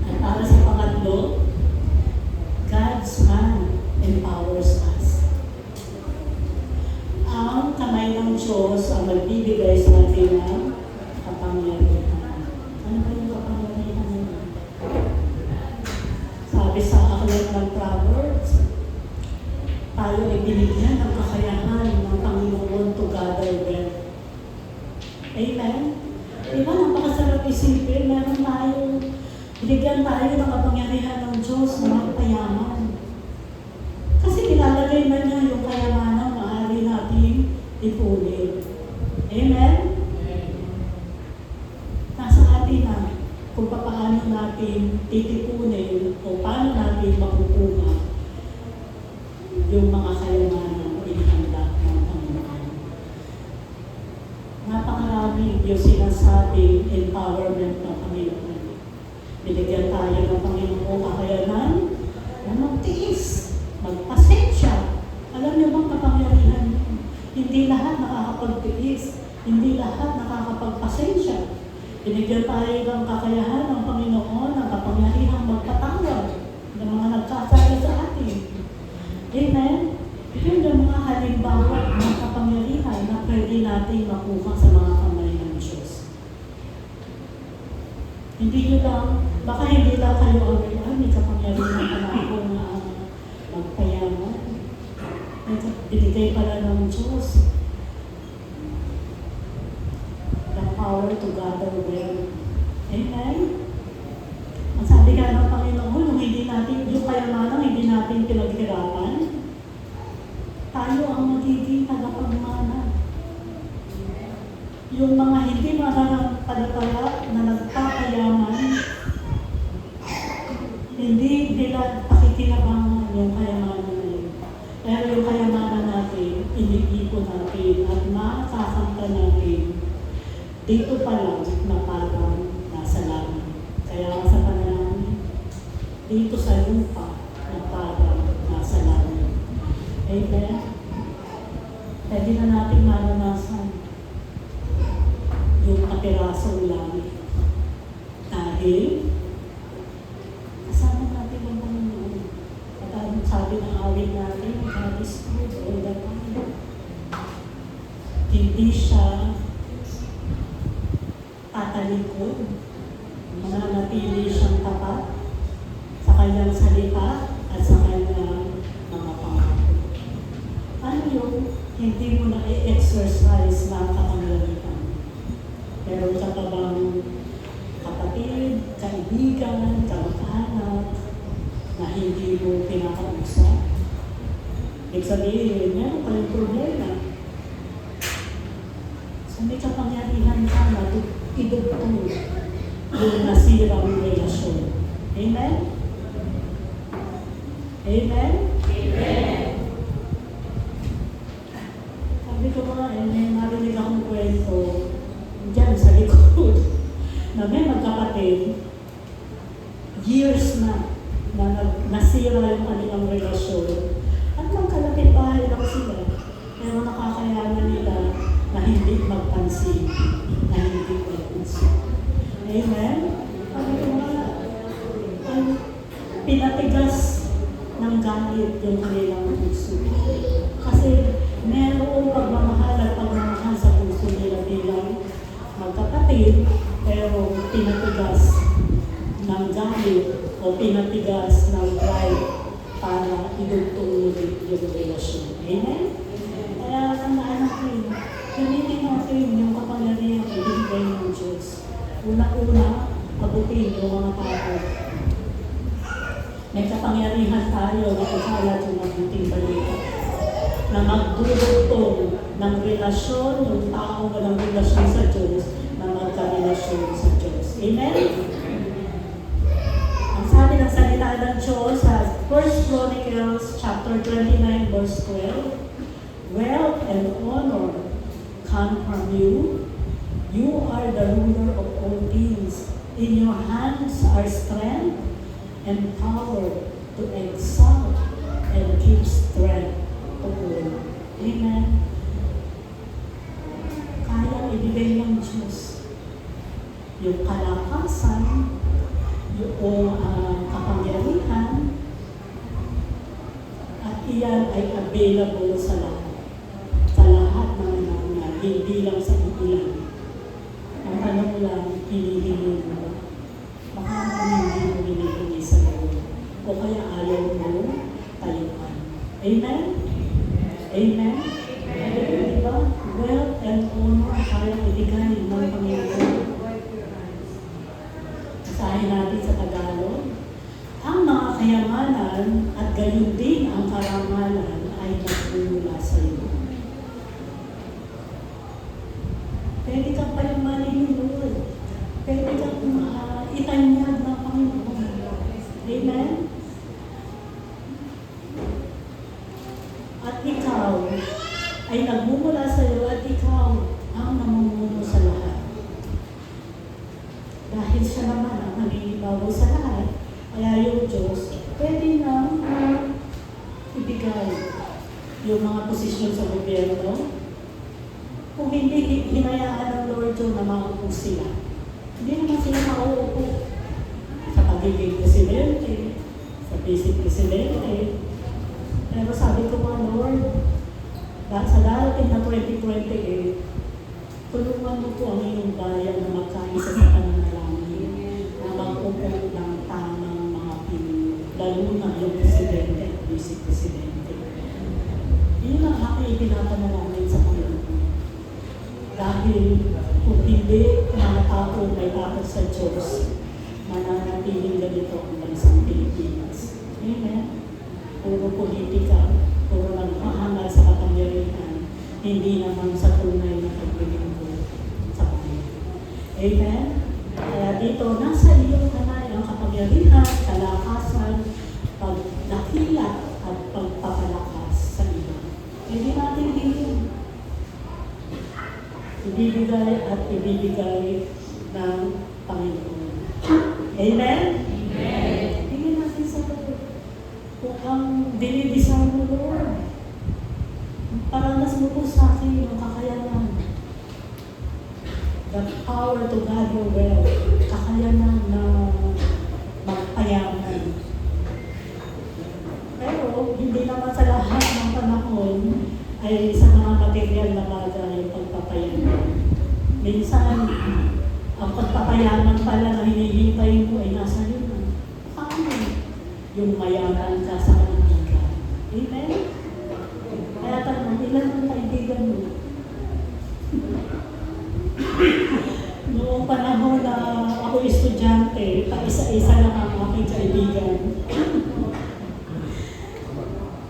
At para sa pangatlo, God's hand empowers us. Ang kamay ng Diyos ang magbibigay sa atin ng kapangyarihan. Ano ba yung kapangyarihan nila? Sabi sa aklat ng Proverbs, tayo ay binigyan ng kakayahan ng Panginoon to gather wealth. Amen? Diba, napakasarap isipin, meron tayo, binigyan tayo ng kapangyarihan ng Diyos na magpayaman. Kasi nilalagay na niya yung kayamanan na maaari natin ipunin. Amen? Nasa atin na kung paano natin titipunin o paano natin makukuha yung mga kayamanan inihanda ng Panginoon. Napakarami yung sinasabing empowerment ng Panginoon. Binigyan tayo ng Panginoon kakayanan na magtiis, magpasensya. Alam niyo bang kapangyarihan yun? Hindi lahat nakakapagtiis, hindi lahat nakakapagpasensya. Binigyan tayo ng kakayahan ng Panginoon, ng kapangyarihang magpatawad ng mga nagkasala sa atin. Amen? Yun yung mga halimbawa ng kapangyarihan na pwede natin makuha sa mga kamay ng Diyos. Hindi nyo lang, baka hindi lang kayo aware, may kapangyarihan pala ako na magpayaman. Binigay pala ng Diyos the power to gather wealth. Amen? Ang sabi ka ng Panginoon, nung hindi natin, yung kayamanan, hindi natin pinaghirapan, tayo ang magiging tagapagmana. Yung mga hindi mananampalataya na nagpapayaman, hindi nila pakikinabangan yung kayamanan na yun. Pero yung kayamanan natin, iniipon natin at makakamayan natin, dito pa lang na parang nasa langit. Kaya nga sa panalangin, dito sa lupa na parang nasa langit. Amen? Pwede na natin maranasan yung kapirasong langit. Dahil, kasama natin ang Panginoon. At ang sabi ng awit natin, God is good all the time. Hindi siya tatalikod. Mananatili siyang tapat sa kanyang salita at sa kanyang mga pangako. Ano yung hindi mo na i-exercise na kapangyarihan? Meron ka pa bang kapatid, kaibigan, kamag-anak na hindi mo pinakausap? Ibig sabihin, meron pa yung problema. So may kapangyarihan ka na idugtong yung nasirang relasyon. Amen? Amen? Amen! Sabi ko nga, may narinig akong kwento dyan sa likod na may magkapatid, years na nasira yung kanilang relasyon. At magkalapit bahay lang sila, pero nakakayanan nila na hindi magpansin, na hindi magpansin. Amen? Sabi ko nga, pinatigas ng galit yung kanilang puso. Kasi merong pagmamahal at pagmamahal sa puso nila bilang magkapatid, pero pinatigas ng galit o pinatigas ng pride para idugtong yung relasyon. Amen? Kaya tandaan natin, gamitin natin yung kapangyarihan na ibigay ng Diyos. Una-una, abutin yung mga tao. May kapangyarihan tayo na ikalat yung mabuting balita. Na magdudugtong ng relasyon, yung tao walang relasyon sa Diyos, na magkarelasyon sa Diyos. Amen? Ang sabi ng salita ng Diyos sa 1 Chronicles chapter 29 verse 12, wealth and honor come from you. You are the ruler of all things. In your hands are strength and power to exalt and give strength to all. Amen? Kaya ibigay ng Diyos yung kalakasan, yung kapangyarihan, at iyan ay available sa lahat. Sa lahat ng mga hindi lang sa ilan. Ang tanong lang, hinihingi mo. Baka naman hindi mo hinihingi sa Lord. O kaya ayaw mo tayuan. Amen? Amen? Amen? Diba? Wealth and honor kaya ibigay ng Panginoon. Basahin natin sa Tagalog. Ang mga kayamanan at gayon din ang karangalan ay nagmumula sa iyo. Pwede kang payamanin ng Lord. Pwede kang itanyag ng Panginoon. Amen? At ikaw ay nagmumula sa iyo at ikaw ang namumuno sa lahat. Dahil siya naman ang naninibago sa lahat, kaya yung Diyos, pwede na ibigay yung mga posisyon sa gobyerno. Kung hindi hinayaan ng Lord John na maupo sila, hindi naman sila mauupo sa pagiging presidente, sa vice presidente. Pero sabi ko nga, Lord, sa darating na 2028, tulungan mo po ang iyong bayan na magkaisa sa pananalangin, na mag-upo ng tamang mga Pinoy, lalo na yung presidente at vice presidente. Yun ang aking ipinapanalangin sa Panginoon. Dahil kung hindi mga tao may takot sa Diyos, mananatiling ganito ang bansang Pilipinas. Amen? Puro politika, puro nagmahangal sa kapangyarihan, hindi naman sa tunay na paglilingkod sa Panginoon. Amen? Kaya dito, nasa iyo kamay ang kapangyarihan, kalakasan, pagdakila at pagpapalakas sa iba. Hindi natin din ibibigay at ibibigay ng Panginoon. Amen? Amen. Tingnan natin sa Lord. Kung ang dinidesign mo, Lord, paranas mo po sa akin yung kakayanan. The power to gather wealth. Kakayanan na magpayaman. Pero hindi naman sa lahat ng panahon ay sa mga material na bagay yung pagpapayaman. Minsan, ang pagpapayaman pala na hinihintay mo ay nasa iyo na. Paano? Yung mayaman ka sa kaibigan. Amen? Kaya tanong, ilan ang kaibigan mo? Noong panahon na ako estudyante, isa-isa lang ang aking kaibigan.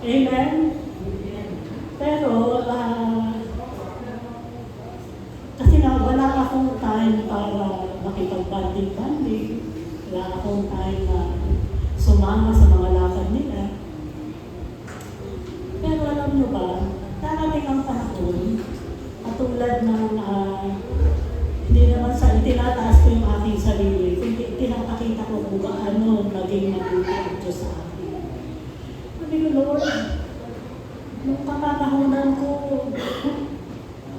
Amen? Pero, kasi na wala akong time para makipag-banding-banding. Wala akong time na sumama sa mga lakad nila. Pero alam nyo ba, darating ang panahon, katulad ng hindi naman sa itinataas ko yung aking sarili, kundi tinapakita ko kung gaano naging mabuti ang Diyos sa akin. Sabi ko, Lord, nung kapanahonan ko,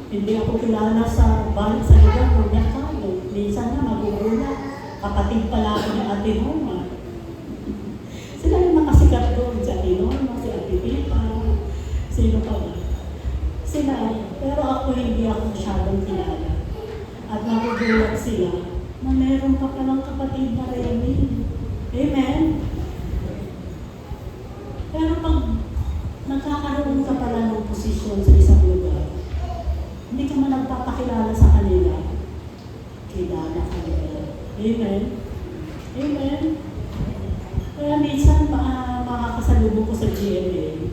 hindi ako kilala sa bahay sa lugar ko niya kayo. Minsan nga magugulat. Kapatid pala ako ni Ate Norma. Sila yung makasikat doon. Si Ate Norma, si Ate Pita, sino pa ba? Sila. Pero ako hindi ako masyadong kilala. At nagugulat sila na meron pa palang kapatid na Remy. Amen? Pero pag nagkakaroon ka pala ng posisyon sa isang lugar, hindi ka man nagpapakilala sa kanila, kilala ka nila. Amen? Amen? Kaya minsan makakasalubong ko sa GMA.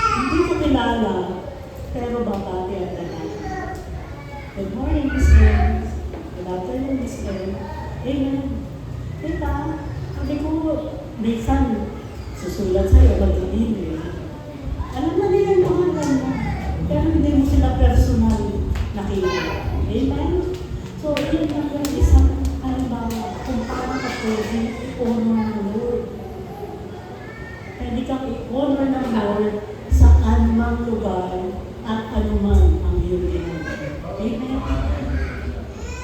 Hindi ko kilala, pero babati at tanan. Good morning, Miss Glenn. Good afternoon, Miss Glenn. Amen. Tita, sabi ko, minsan susulat sa'yo, mag-email. Alam na nila yung pangalan mo. Pero hindi mo sila personal nakita. Amen? So, yun lang yung isang halimbawa kung paano ka pwede i-honor ng Lord. Pwede kang i-honor ng Lord sa anumang lugar at anuman ang iyong ginagawa. Amen?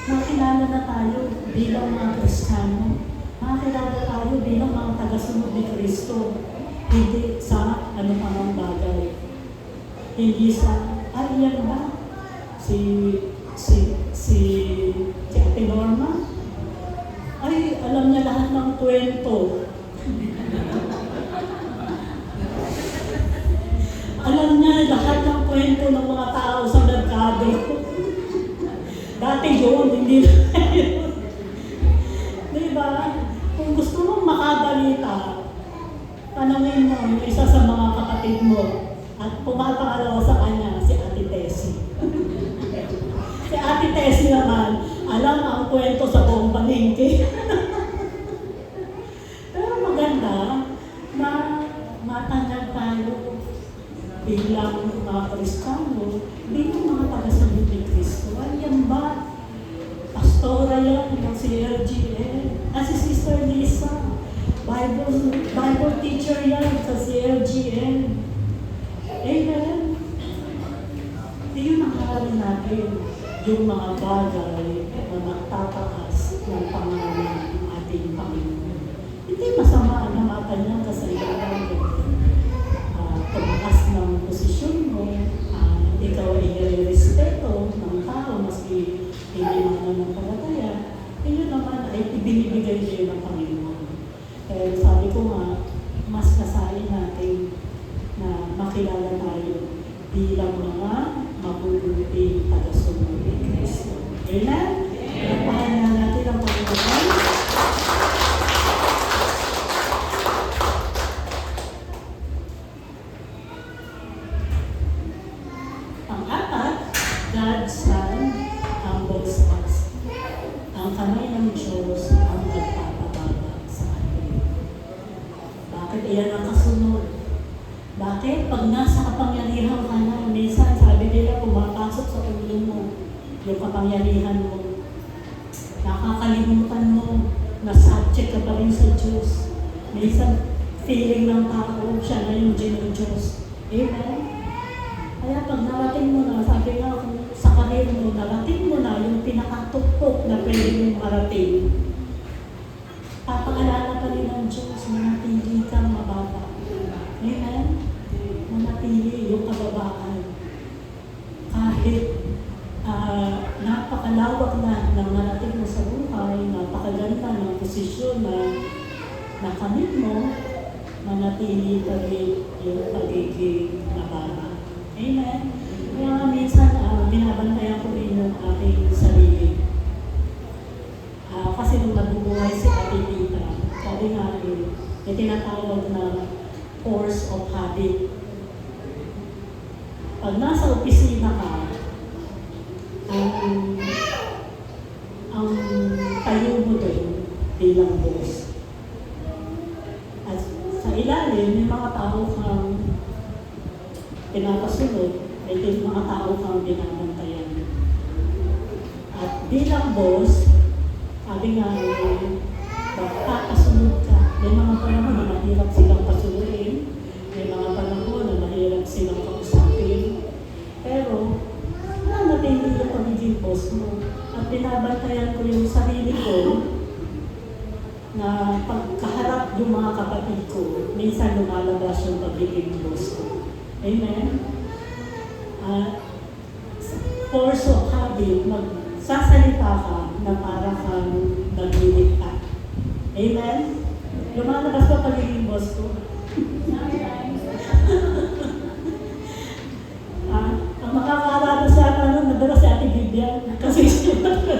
Makilala na tayo bilang mga Kristiyano. Makilala tayo bilang mga tagasunod ni Kristo. Hindi sa anumang bagay. Hindi sa, yan ba? Si Ate Norma? Ay, alam niya lahat ng kwento. Alam niya lahat ng kwento ng mga tao sa merkado. Dati yun, hindi na yun. Diba? Kung gusto mong makabalita, tanongin mo yung isa sa mga kapatid mo at pumapangalawa sa kanya si Ate Tessie. Si Ate Tessie naman, alam ang kwento sa buong palengke. Pero maganda na matanggal tayo bilang mga Kristiyano, bilang mga tagasunod ni Kristo. Yan ba? Pastora yan, yung si LGN, si Sister Lisa. Bible teacher yan sa CLGN. Amen. Iyon ang harapin natin, yung mga bagay na magtataas ng pangalan ng ating Panginoon. Hindi masama na matanyang kasaysayan. Tumakas ng posisyon mo, ikaw ay nire-respeto ng tao, maski hindi mga nanampalataya, iyon naman ay ibinibigay din ng Panginoon. Kaya sabi ko nga, mas kasain natin na makilala tayo bilang mga mabubuting tagasunod ni Kristo. Amen? Pagpahalan natin ang Panginoon. Ang-apat, God's hand humbles us. Ang kamay ng Diyos ang nagpapababa sa atin. Bakit iyan ang kasunod? Bakit? Pag nasa kapangyarihan ka na, minsan sabi nila pumapasok sa yung kapangyarihan mo. Nakakalimutan mo na subject ka pa rin sa Diyos. Minsan, feeling ng tao, siya na yung Diyos. Amen? Kaya pag narating mo na, sabi nga sa karir mo, narating mo na yung pinakatuktok na pwede mong marating, papaalala pa rin ng Diyos, manatili kang mababa. Amen? Manatili yung kababaan. Kahit napakalawak na ng narating mo sa buhay, napakaganda ng posisyon na nakamit mo, manatili pa rin yung pagiging mababa. Amen? Kaya minsan, binabantayan ko rin yung aking sarili. Kasi nung nabubuhay si Ate Tita, sabi nga may tinatawag na force of habit. Pag nasa opisina ka, ang tayo mo doon bilang boss. At sa ilalim, may mga tao kang pinapasunod, may mga tao kang binabantayan. At bilang boss, sabi nga, magkakasunod ka. May mga panahon na mahirap silang pasunurin, may mga panahon na mahirap silang kausapin. Pero, nanatili yung pagiging boss mo. At binabantayan ko yung sarili ko na pagkaharap yung mga kapatid ko, minsan lumalabas yung pagiging boss ko. Amen? Force of habit, magsasalita ka na para kang nagliligta. Amen? Lumalabas pa pagiging boss ko. Ang makakaalala sa akin, nadala si Ate Vivian, kasi siya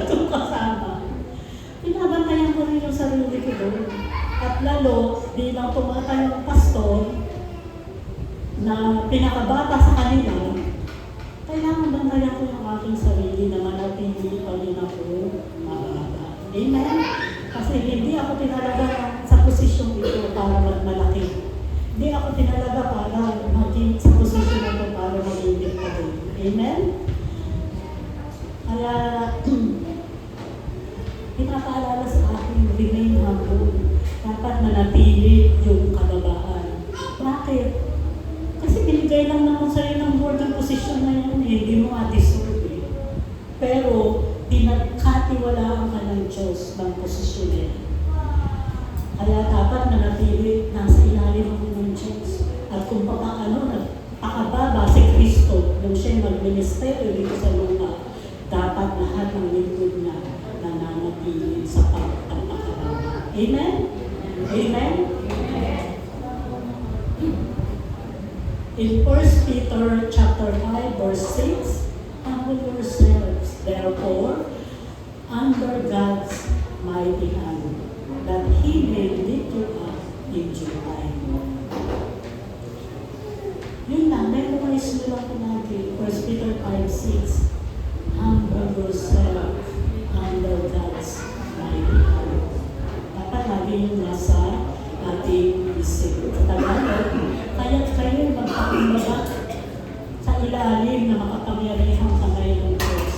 itong kasama. Pinabantayan ko rin yung sarili ko doon. At lalo, bilang tumatayong pastor, na pinakabata sa kanila, kailangan bantayan ko yung aking sarili na manatili pa rin ako mababa. Amen? Kasi hindi ako tinalaga sa posisyong ito para magmalaki. Hindi ako tinalaga para maging sa posisyon na ito para maging diktador. Amen? Kaya, pinapaalala sa akin, remain humble. Dapat manatili yung kababaan. Bakit? Kasi binigay lang naman sa'yo ng Lord ang posisyon na yun, hindi mo ma-deserve eh. Pero, pinagkatiwalaan ka ng Diyos ng posisyon eh. Kaya dapat manatili nasa ilalim mo ng Diyos. At kung paano nagpakababa si Kristo nung siya mag-ministeryo dito sa lupa, dapat lahat ng lingkod na nananatili sa pagpapakababa. Amen? Amen? In 1 Peter chapter 5, verse 6, humble yourselves, therefore, under God's mighty hand, that He may lift you up in due time. Yun lang, memorize nyo lang ito natin. 1 Peter 5:6, humble yourself under God's mighty hand. Dapat lagi yung nasa ating isip. Sa Tagalog, kaya kayo magpakumbaga sa ilalim na makapangyarihang kamay ng Diyos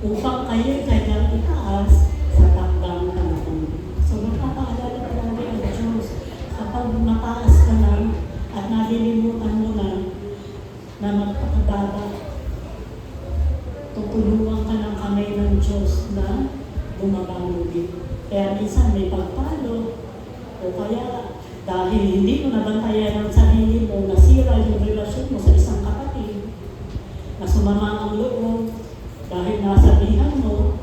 upang kayo kanyang itaas sa takdang panahon. So magpapaalala ka lagi ang Diyos kapag mataas ka na at nalilimutan mo na magpakababa, tutulungan ka ng kamay ng Diyos na bumabangugin. Kaya minsan may pagpalo o kaya dahil hindi mo nabantayan ang sarili mo, nasira yung relasyon mo sa isang kapatid, na sumama ang loob dahil nasabihan mo,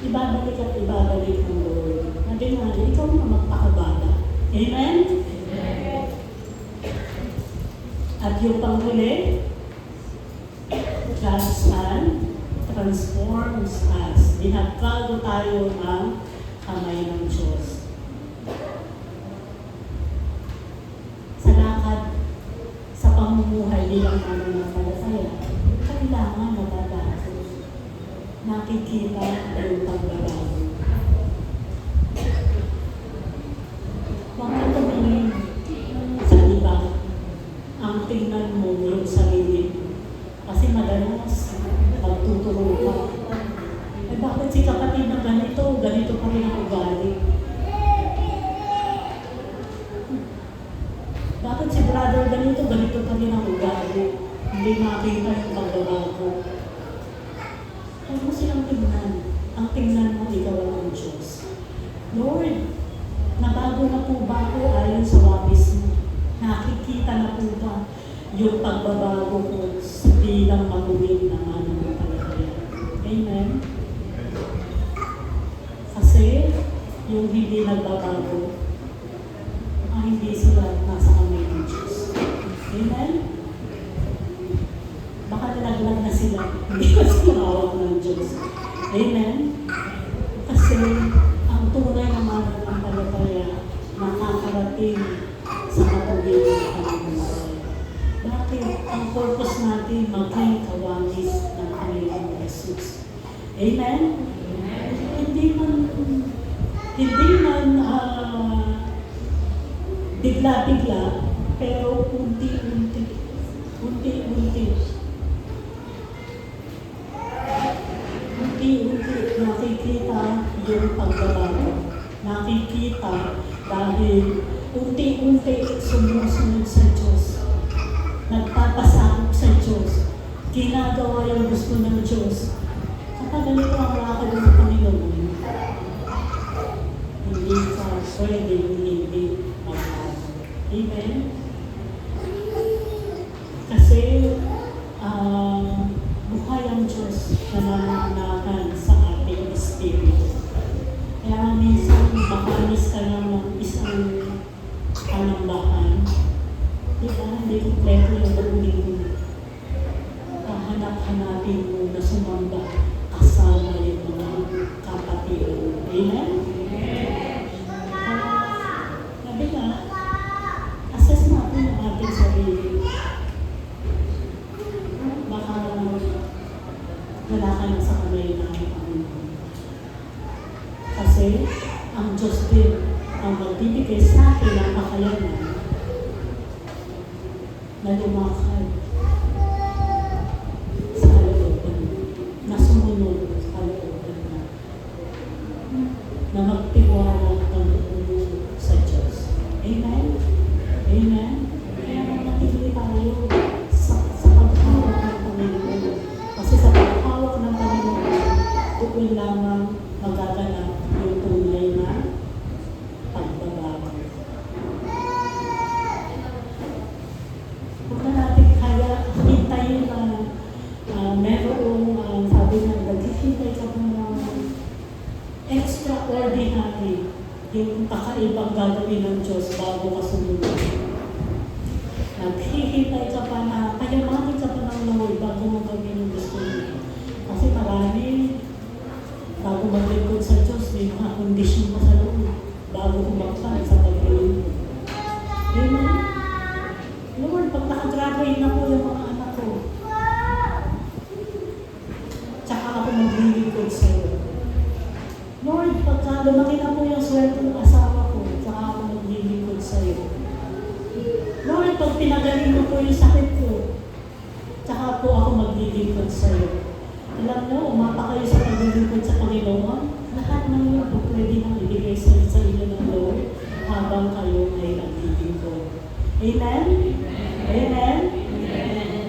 ibabalik at ibabalik ng Lord. Nabi ikaw na magpakababa. Amen? Amen. At yung panghuli, God's Son transforms us. Binagkago tayo ng kamay ng Diyos. Sa lakad, sa pamumuhay bilang mananampalataya, kailangan nababago. Nakikita yung pagbabago. Huwag ka tumingin sa iba. Ang tingnan mo yung sarili. Kasi madalas, pag magtuturo ka. Eh bakit si kapatid na ganito pa rin ang ugali? Bakit si brother ganito pa rin ang ugali? Hindi makita yung pagbabago. Huwag mo silang tingnan. Ang tingnan mo, ikaw ang Diyos. Lord, nabago na po ba ako ayon sa wabis mo? Nakikita na po ba yung pagbabago ko bilang maguwing na mananampalataya? Amen? Kasi yung hindi nagbabago, hindi sila nasa kamay ng Diyos. Amen? Baka nalaglag na sila, hindi na sila hawak ng Diyos. Amen? Kasi ang tunay na mananampalataya nakakarating sa katuwid ng pananampalataya. Bakit? Ang purpose natin maging kawangis ng Panginoong Jesus. Amen? Hindi man bigla-bigla, pero unti-unti. Unti-unti nakikita yung pagbabago. Nakikita dahil unti-unti sumusunod sa Diyos. Nagpapasakop sa Diyos. Ginagawa yung gusto ng Diyos. Kapag ganito ang lakad ng Panginoon, hindi ka pwede hindi magbago. Amen? Kasi buhay ang Diyos na nananahan sa ating espiritu. Kaya minsan makalis ka lang ng isang panambahan. Diba? Hindi kompleto yung buhay mo. Hanap-hanapin mo na sumamba kasama yung mga kapatid. Amen? Sabi nga, assess natin ang ating sarili. Baka wala ka na sa kamay ng Panginoon. Kasi ang Diyos din ang magbibigay sa akin ng kakayanan na lumakad sa kalooban, na sumunod sa kalooban na magtiwala ng buo sa Diyos. Amen? Amen? Kaya manatili tayo sa paghawak ng Panginoon. Kasi sa paghawak ng Panginoon, doon lamang magaganap yung tunay na pagbabago. Huwag na natin kaya hintayin na merong sabi na naghihintay ka pa ng extraordinary yung kakaibang gagawin ng Diyos bago ka sumunod. Naghihintay ka pa na payamanin ka pa ng Lord bago mo gawin yung gusto niya. Kasi marami bago maglingkod sa Diyos, may mga kondisyon pa sa loob bago kumakpan sa pag-iwin mo. Amen? Lord, pag nakagraduate na po yung mga anak ko, tsaka ako maglilingkod sa iyo. Lord, pagka lumaki na po yung sweldo ng asawa ko, tsaka ako maglilingkod sa iyo. Lord, pag pinagaling mo po yung sakit ko, tsaka po ako maglilingkod sa iyo. Alam nyo, umapa kayo sa paglilingkod sa Panginoon, lahat ng yun po pwede nang ibigay sa inyo ng Lord habang kayo ay naglilingkod. Amen? Amen? Amen.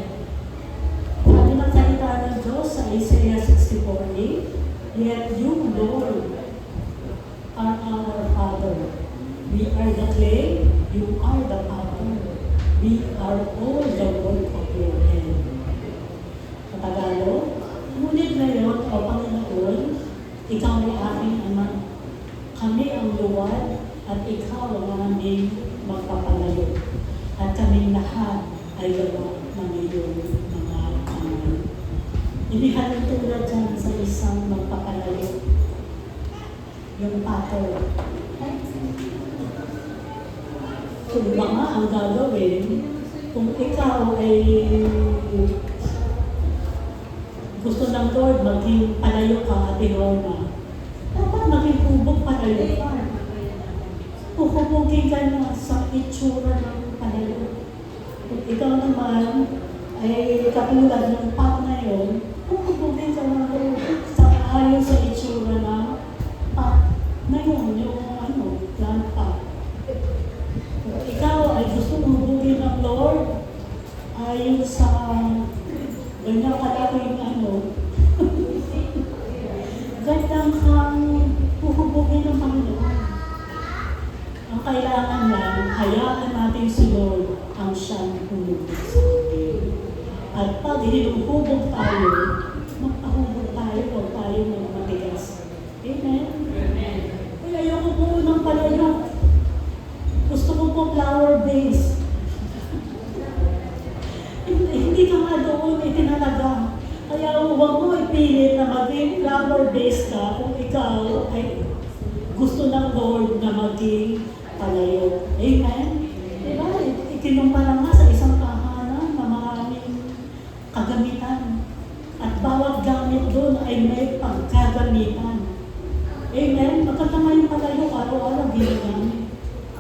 Sabi ng salita ng Diyos sa Isaiah 64:8, "Yet you, Lord, are our Father. We are the clay, you are the potter. We are all the work of your hand." Sa Tagalog, ngunit ngayon, O Panginoon, ikaw ay aming Ama. Kami ang luwad at ikaw ang aming magpapalayo. At kaming lahat ay gawa ng iyong mga kamay. Hindi tulad dyan sa isang magpapalayo. Yung pattern. Kung mga ang gagawin, kung ikaw ay gusto ng Lord maging palayo ka at Roma, dapat maging hubog palayo ka. Uhubogin ka na sa itsura ng palayo. Kung ikaw naman ay katulad ng pot na yun, uhubogin ayon sa ganyan kalaking gandang kang huhubugin ng Panginoon. Ang kailangan lang, hayaan natin si Lord ang siyang humubog sa atin. At pag hinuhubog tayo, magpahubog tayo, huwag tayo ng matigas. Amen? Kaya ayoko po ng palayo. Gusto ko po flower base. Hindi ka nga doon itinalaga. Kaya huwag mo ipilit na maging flower base ka kung ikaw ay gusto ng Lord na maging palayo. Amen? Diba? Ikinumpara nga sa isang tahanan na maraming kagamitan. At bawat gamit doon ay may pagkagamitan. Amen? Magkanta nga yung palayo, araw-araw ginagamit.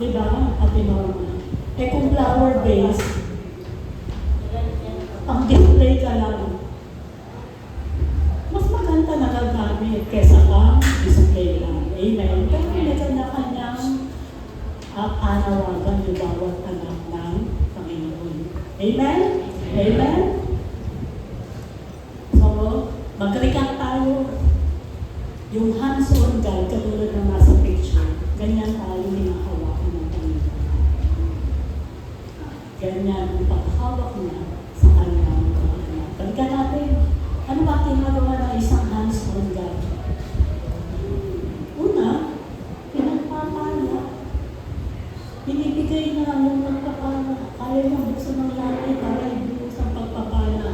Diba? Ate Norma. Kung flower base, pang display ka lang. Mas maganda nagagamit kesa pang display lang. Amen? Pero may kanya-kanyang panawagan yung bawat anak ng Panginoon. Amen? Amen? So, mag-recap tayo. Yung hands-on God, katulad ng nasa picture, ganyan tayo hinahawakan ng Panginoon. Ganyan ang paghawak niya sa kanyang mga anak. Balikan natin, ano ba tinagawa ng isang hands-on God? Una, pinagpapala. Binibigay na yung magpapala. Kaya niya buksan ng langit para ibigos ang pagpapala.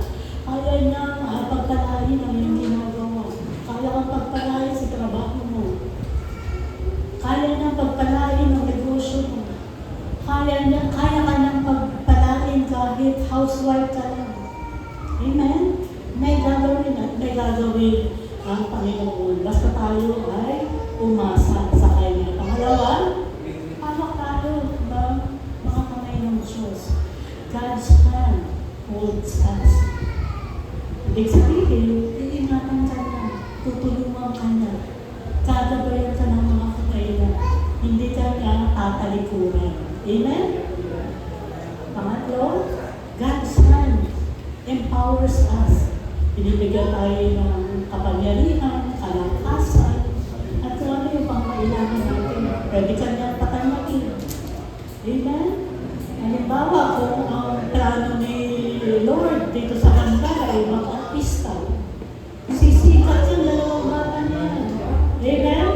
Kaya niya pagpalain ang iyong ginagawa. Kaya kang pagpalain sa trabaho mo. Kaya niya pagpalain ang negosyo mo. Kaya ka niyang pagpalain kahit housewife ka lang. Amen? May gagawin at may gagawin ang Panginoon. Basta tayo ay umasa sa Kanya. Pangalawa, hawak tayo mga kamay ng Diyos. God's hand holds us. Ibig sabihin, iingatan ka na, tutulungan ka na, gagabayan ka ng mga kakailan. Hindi ka niya tatalikuran. Amen? Pangatlo, God's hand empowers us. Binibigyan tayo ng kapangyarihan, kalakasan, at kung ano yung pangkailangan natin. Pwede ka niya patanakin. Amen? Halimbawa, kung ang plano ni Lord dito sa kanila ay mag-artista, sisikat yung dalawang bata niya. Amen?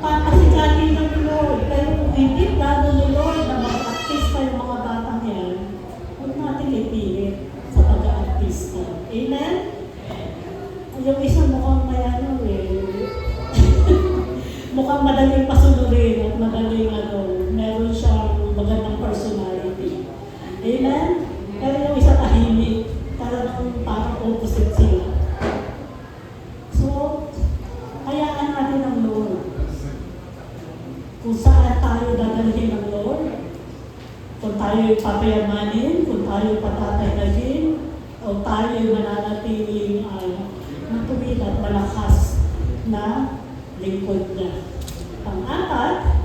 Papasikatin ng Lord. Pero kung hindi plano ni Lord na mag-artista yung mga bata niya, huwag natin ipilit sa pag-artista. Amen? Yung isa mukhang mukhang madaling pasunurin at madaling meron siyang magandang personality. Amen? Pero yung isa tahimik, parang opposite sila. So, hayaan natin ang Lord. Kung saan tayo dadalhin ng Lord, kung tayo papayamanin, kung tayo patatayagin, o tayo mananatiling matuwid at malakas na lingkod niya. Pang-apat,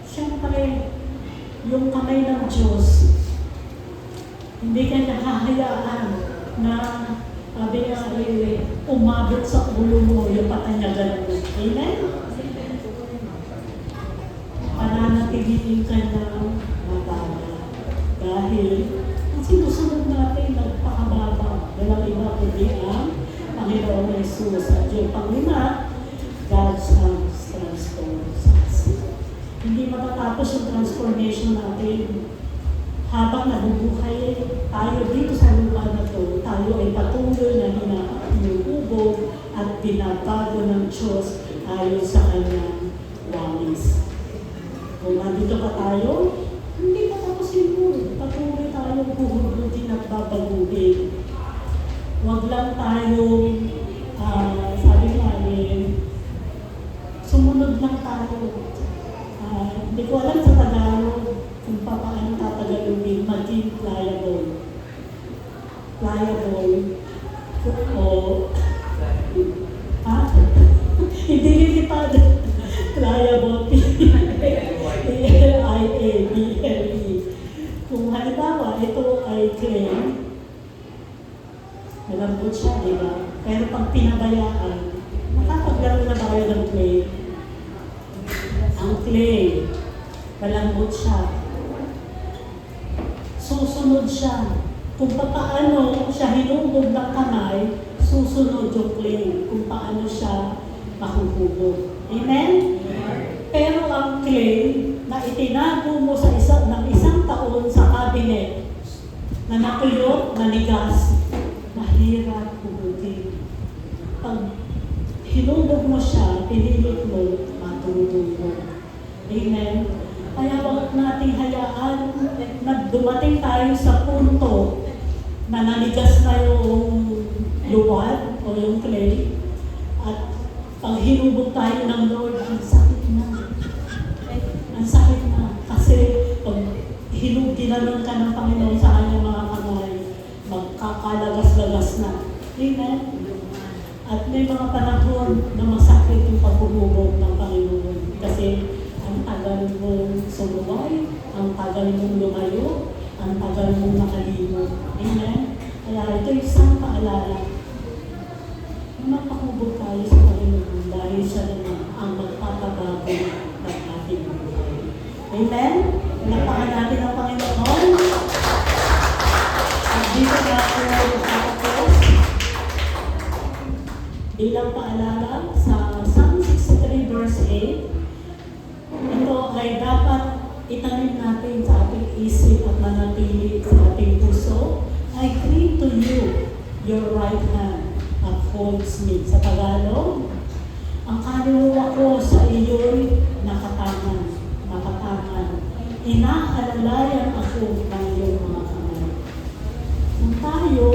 siyempre, yung kamay ng Diyos, hindi ka nakahayaan na sabi nga umabot sa ulo mo yung patanyagan mo. Amen? Pananatiliin ka ng mababa. Dahil ang sinusunod natin nagpakababa. Walang iba kundi ang Panginoon Jesus. At yung panglima, God's hand transforms us. Hindi matatapos yung transformation natin. Habang nabubuhay tayo dito sa lupa na to, tayo ay patuloy na hinahubog at binabago ng Diyos ayon sa kanyang walis. Kung nandito pa tayo, hindi pa tapos yun. Patuloy tayo buhubugin at babaguhin. Huwag lang tayong, sabi nga sumunod lang tayo. Hindi ko alam sa Tagalog kung paano tatagalogin maging pliable. Pliable. O, hindi lilipad. Pliable. P-L-I-A-B-L-E. Kung halimbawa, ito clay, malambot siya, di ba? Pero pag pinabayaan, nakapaglaro na ba kayo ng clay? Ang clay, malambot siya. Susunod siya. Kung paano siya hinubog ng kamay, susunod yung clay. Kung paano siya mahuhubog. Amen? Pero ang clay na itinago mo sa ng isang taon sa cabinet, na natuyot, nanigas, mahirap hubugin. Pag hinubog mo siya, pinilit mo, matutubog. Amen? Kaya bakit nating hayaan na dumating tayo sa punto na nanigas na yung luwad o yung clay at pag hinubog tayo ng Lord, ang sakit na. Ang sakit na. Kasi pag ginanon ka ng Panginoon sa kanyang mga kamay, magkakalagas-lagas na. Amen? At may mga panahon na masakit yung pagbuhubog ng Panginoon. Kasi ang tagal mong sumuway, ang tagal mong lumayo, ang tagal mong nakalimot. Amen? Kaya ito yung isang paalala na mapahubog tayo sa Panginoon dahil siya naman ang magpapabago ng ating buhay. Amen? Pinapakan natin ang Panginoon. At dito na ako magtatapos. Bilang paalala sa Psalm 63 verse 8, ito ay dapat itanim natin sa ating isip at manatili sa ating puso. I cling to you, your right hand upholds me. Sa Tagalog, ang kaluluwa ko sa iyo'y nakatangan. Inaalalayan ako ng iyong mga kamay. Kung tayo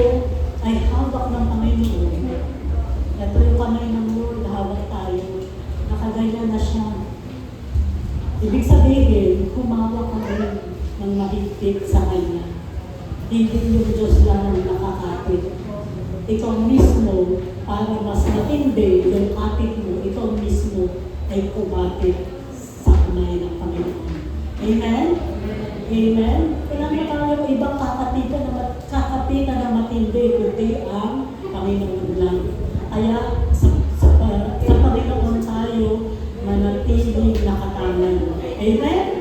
ay hawak ng Panginoon, ito yung kamay ng Lord, hawak tayo, nakagaya na siya. Ibig sabihin, humawak ka rin ng mahigpit sa Kanya. Hindi yung Diyos lang ang nakakapit. Ikaw mismo, para mas matindi yung kapit mo, ikaw mismo ay kumapit sa kamay ng Panginoon. Amen? Amen? Kailangan mo tayo ibang kakapitan na matindi, kundi ang Panginoon lang. Kaya sa Panginoon tayo manatiling nakatangan. Amen?